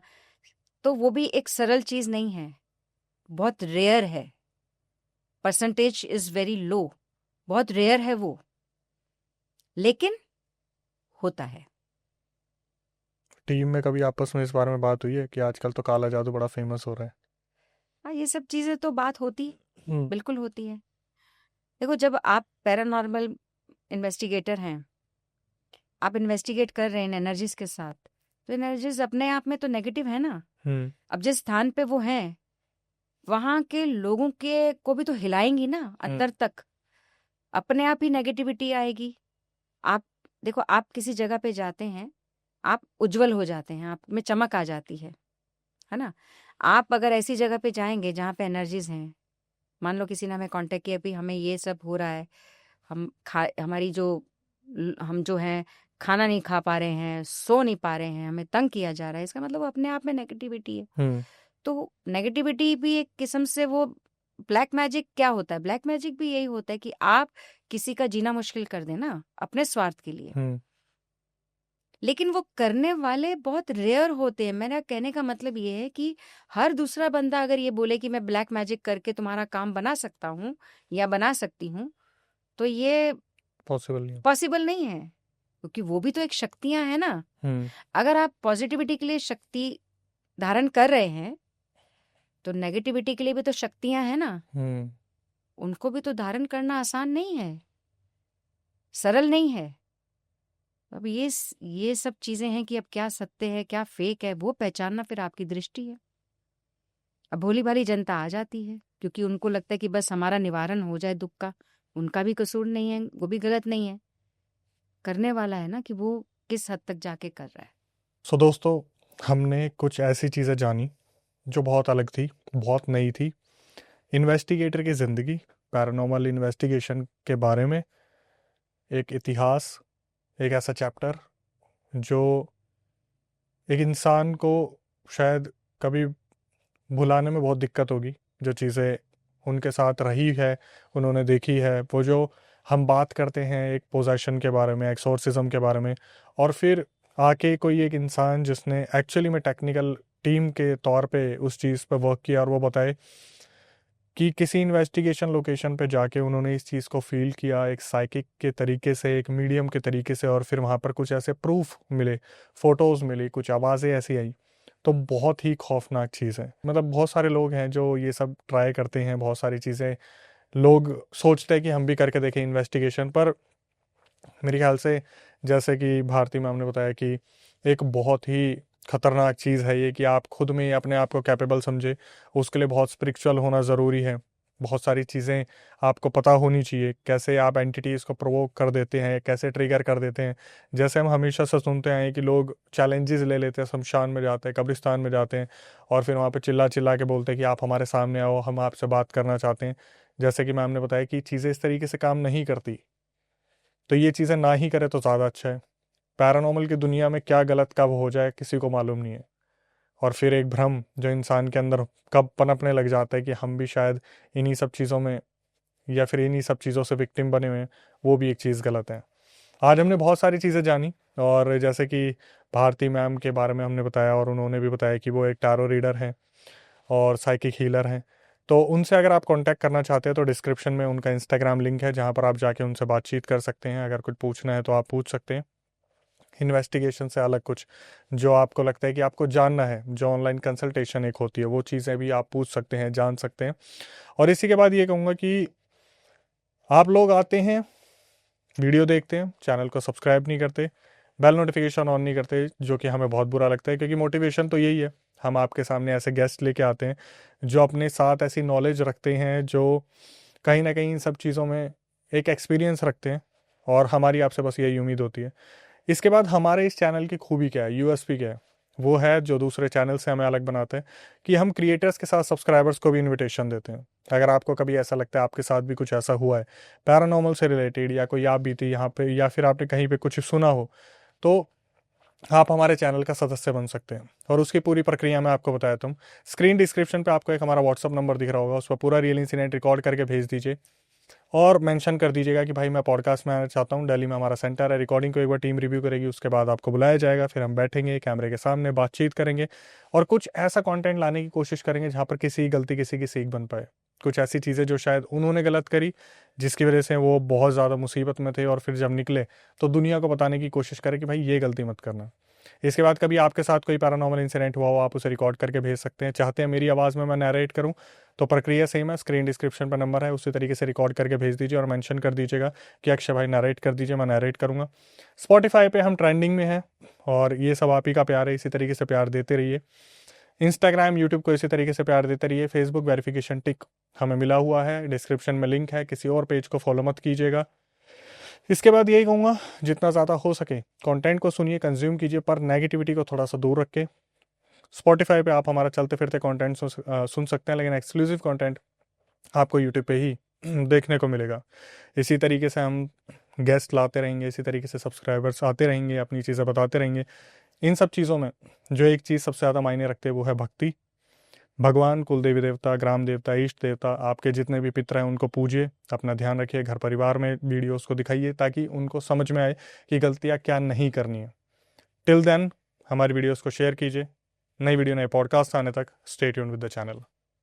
तो वो भी एक सरल चीज नहीं है, बहुत रेयर है। परसेंटेज इज वेरी लो, बहुत रेयर है वो, लेकिन होता है। टीम में कभी आपस में इस बारे में बात हुई है कि आजकल तो काला जादू बड़ा फेमस हो रहा है? हाँ, ये सब चीजें तो बात होती, हम्म। बिल्कुल होती है। देखो, जब आप पैरानॉर्मल इन्वेस्टिगेटर हैं, आप इन्वेस्टिगेट कर रहे हैं एनर्जीज के साथ, तो एनर्जीज अपने आप में तो नेगेटिव है ना। हम्म। अब जिस स्थान पे वो हैं, वहां के लोगों के को भी तो हिलाएंगी ना अंदर तक, अपने आप ही नेगेटिविटी आएगी। आप देखो, आप किसी जगह पे जाते हैं, आप उज्जवल हो जाते हैं, आप में चमक आ जाती है ना। आप अगर ऐसी जगह पे जाएंगे जहाँ पे एनर्जीज हैं, मान लो किसी ने हमें कांटेक्ट किया, भी हमें ये सब हो रहा है, हमारी जो हम जो हैं खाना नहीं खा पा रहे हैं, सो नहीं पा रहे हैं, हमें तंग किया जा रहा है, इसका मतलब अपने आप में नेगेटिविटी है। हम्म। तो नेगेटिविटी भी एक किस्म से वो ब्लैक मैजिक क्या होता है, ब्लैक मैजिक भी यही होता है कि आप किसी का जीना मुश्किल कर देना अपने स्वार्थ के लिए। हम्म। लेकिन वो करने वाले बहुत रेयर होते हैं। मेरा कहने का मतलब ये है कि हर दूसरा बंदा अगर ये बोले कि मैं ब्लैक मैजिक करके तुम्हारा काम बना सकता हूँ या बना सकती हूँ, तो ये पॉसिबल नहीं। पॉसिबल नहीं है, क्योंकि वो भी तो एक शक्तियां है ना। हम्म। अगर आप पॉजिटिविटी के लिए शक्ति धारण कर रहे हैं, तो नेगेटिविटी के लिए भी तो शक्तियां हैं ना, हम्म। उनको भी तो धारण करना आसान नहीं है, सरल नहीं है। अब ये सब चीजें हैं कि अब क्या सत्य है क्या फेक है, वो पहचानना फिर आपकी दृष्टि है। अब भोली भाली जनता आ जाती है, क्योंकि उनको लगता है कि बस हमारा निवारण हो जाए दुख का। उनका भी कसूर नहीं है, वो भी गलत नहीं है, करने वाला है ना कि वो किस हद तक जाके कर रहा है। सो दोस्तों, हमने कुछ ऐसी चीज़ें जानी जो बहुत अलग थी, बहुत नई थी। इन्वेस्टिगेटर की ज़िंदगी, पैरानॉर्मल इन्वेस्टिगेशन के बारे में एक इतिहास, एक ऐसा चैप्टर जो एक इंसान को शायद कभी भुलाने में बहुत दिक्कत होगी। जो चीज़ें उनके साथ रही है, उन्होंने देखी है, वो जो हम बात करते हैं एक पोजेशन के बारे में, एक्सोर्सिज्म के बारे में, और फिर आके कोई एक इंसान जिसने एक्चुअली में टेक्निकल टीम के तौर पे उस चीज़ पे वर्क किया और वो बताए कि किसी इन्वेस्टिगेशन लोकेशन पे जाके उन्होंने इस चीज़ को फील किया एक साइकिक के तरीके से, एक मीडियम के तरीके से, और फिर वहाँ पर कुछ ऐसे प्रूफ मिले, फोटोज़ मिली, कुछ आवाज़ें ऐसी आई, तो बहुत ही खौफनाक चीज़ है। मतलब बहुत सारे लोग हैं जो ये सब ट्राई करते हैं, बहुत सारी चीज़ें लोग सोचते हैं कि हम भी करके देखें इन्वेस्टिगेशन, पर मेरे ख्याल से जैसे कि भारती मैम ने बताया कि एक बहुत ही खतरनाक चीज़ है ये कि आप खुद में ही अपने आप को कैपेबल समझे, उसके लिए बहुत स्पिरिचुअल होना ज़रूरी है। बहुत सारी चीज़ें आपको पता होनी चाहिए, कैसे आप एंटिटीज़ को प्रोवोक कर देते हैं, कैसे ट्रिगर कर देते हैं। जैसे हम हमेशा से सुनते आए हैं कि लोग चैलेंजेस ले लेते हैं, शमशान में जाते हैं, कब्रिस्तान में जाते हैं और फिर वहाँ पे चिल्ला चिल्ला के बोलते हैं कि आप हमारे सामने आओ, हम आपसे बात करना चाहते हैं। जैसे कि मैम ने बताया कि चीज़ें इस तरीके से काम नहीं करती, तो ये चीज़ें ना ही करे तो ज़्यादा अच्छा है। पैरानॉर्मल की दुनिया में क्या गलत कब हो जाए किसी को मालूम नहीं है, और फिर एक भ्रम जो इंसान के अंदर कब पनपने लग जाता है कि हम भी शायद इन्हीं सब चीज़ों में या फिर इन्हीं सब चीज़ों से विक्टिम बने हुए हैं, वो भी एक चीज़ गलत है। आज हमने बहुत सारी चीज़ें जानी, और जैसे कि भारती मैम के बारे में हमने बताया और उन्होंने भी बताया कि वो एक टैरो रीडर हैं और साइकिक हीलर हैं। तो उनसे अगर आप कांटेक्ट करना चाहते हैं तो डिस्क्रिप्शन में उनका इंस्टाग्राम लिंक है, जहाँ पर आप जाके उनसे बातचीत कर सकते हैं। अगर कुछ पूछना है तो आप पूछ सकते हैं, इन्वेस्टिगेशन से अलग कुछ जो आपको लगता है कि आपको जानना है, जो ऑनलाइन कंसल्टेशन एक होती है, वो चीज़ें भी आप पूछ सकते हैं, जान सकते हैं। और इसी के बाद ये कहूँगा कि आप लोग आते हैं, वीडियो देखते हैं, चैनल को सब्सक्राइब नहीं करते, बेल नोटिफिकेशन ऑन नहीं करते, जो कि हमें बहुत बुरा लगता है, क्योंकि मोटिवेशन तो यही है, हम आपके सामने ऐसे गेस्ट लेके आते हैं जो अपने साथ ऐसी नॉलेज रखते हैं, जो कहीं ना कहीं इन सब चीज़ों में एक एक्सपीरियंस रखते हैं, और हमारी आपसे बस यही उम्मीद होती है। इसके बाद हमारे इस चैनल की खूबी क्या है, यूएसपी क्या है, वो है जो दूसरे चैनल से हमें अलग बनाते हैं कि हम क्रिएटर्स के साथ सब्सक्राइबर्स को भी इनविटेशन देते हैं। अगर आपको कभी ऐसा लगता है आपके साथ भी कुछ ऐसा हुआ है पैरानॉर्मल से रिलेटेड, या कोई आप बीती यहाँ पे, या फिर आपने कहीं पे कुछ सुना हो, तो आप हमारे चैनल का सदस्य बन सकते हैं। और उसकी पूरी प्रक्रिया मैं आपको बताया हूँ। स्क्रीन डिस्क्रिप्शन पे आपको एक हमारा व्हाट्सअप नंबर दिख रहा होगा, उस पर पूरा रियल इंसिडेंट रिकॉर्ड करके भेज दीजिए और मेंशन कर दीजिएगा कि भाई मैं पॉडकास्ट में आना चाहता हूँ, दिल्ली में हमारा सेंटर है। रिकॉर्डिंग को एक बार टीम रिव्यू करेगी, उसके बाद आपको बुलाया जाएगा, फिर हम बैठेंगे कैमरे के सामने, बातचीत करेंगे और कुछ ऐसा कंटेंट लाने की कोशिश करेंगे जहाँ पर किसी गलती किसी की सीख बन पाए। कुछ ऐसी चीज़ें जो शायद उन्होंने गलत करी, जिसकी वजह से वो बहुत ज़्यादा मुसीबत में थे, और फिर जब निकले तो दुनिया को बताने की कोशिश करें कि भाई ये गलती मत करना। इसके बाद कभी आपके साथ कोई पैरानॉर्मल इंसिडेंट हुआ हो, आप उसे रिकॉर्ड करके भेज सकते हैं। चाहते हैं मेरी आवाज़ में मैं नैरेट करूं, तो प्रक्रिया सेम है, स्क्रीन डिस्क्रिप्शन पर नंबर है, उसी तरीके से रिकॉर्ड करके भेज दीजिए और मेंशन कर दीजिएगा कि अक्षय भाई नैरेट कर दीजिए, मैं नैरेट करूँगा। स्पॉटिफाई पे हम ट्रेंडिंग में हैं, और ये सब आप ही का प्यार है, इसी तरीके से प्यार देते रहिए। इंस्टाग्राम यूट्यूब को इसी तरीके से प्यार देते रहिए। फेसबुक वेरिफिकेशन टिक हमें मिला हुआ है, डिस्क्रिप्शन में लिंक है, किसी और पेज को फॉलो मत कीजिएगा। इसके बाद यही कहूँगा, जितना ज़्यादा हो सके कंटेंट को सुनिए, कंज्यूम कीजिए, पर नेगेटिविटी को थोड़ा सा दूर रखें। स्पॉटिफाई पे आप हमारा चलते फिरते कंटेंट सुन सकते हैं, लेकिन एक्सक्लूसिव कंटेंट आपको यूट्यूब पे ही देखने को मिलेगा। इसी तरीके से हम गेस्ट लाते रहेंगे, इसी तरीके से सब्सक्राइबर्स आते रहेंगे, अपनी चीज़ें बताते रहेंगे। इन सब चीज़ों में जो एक चीज़ सबसे ज़्यादा मायने रखते हैं वो है भक्ति। भगवान, कुल देवी देवता, ग्राम देवता, इष्ट देवता, आपके जितने भी पितर हैं उनको पूजिए, अपना ध्यान रखिए, घर परिवार में वीडियोस को दिखाइए ताकि उनको समझ में आए कि गलतियाँ क्या नहीं करनी है। टिल देन हमारी वीडियोस को शेयर कीजिए। नई वीडियो, नए पॉडकास्ट आने तक stay tuned with the channel.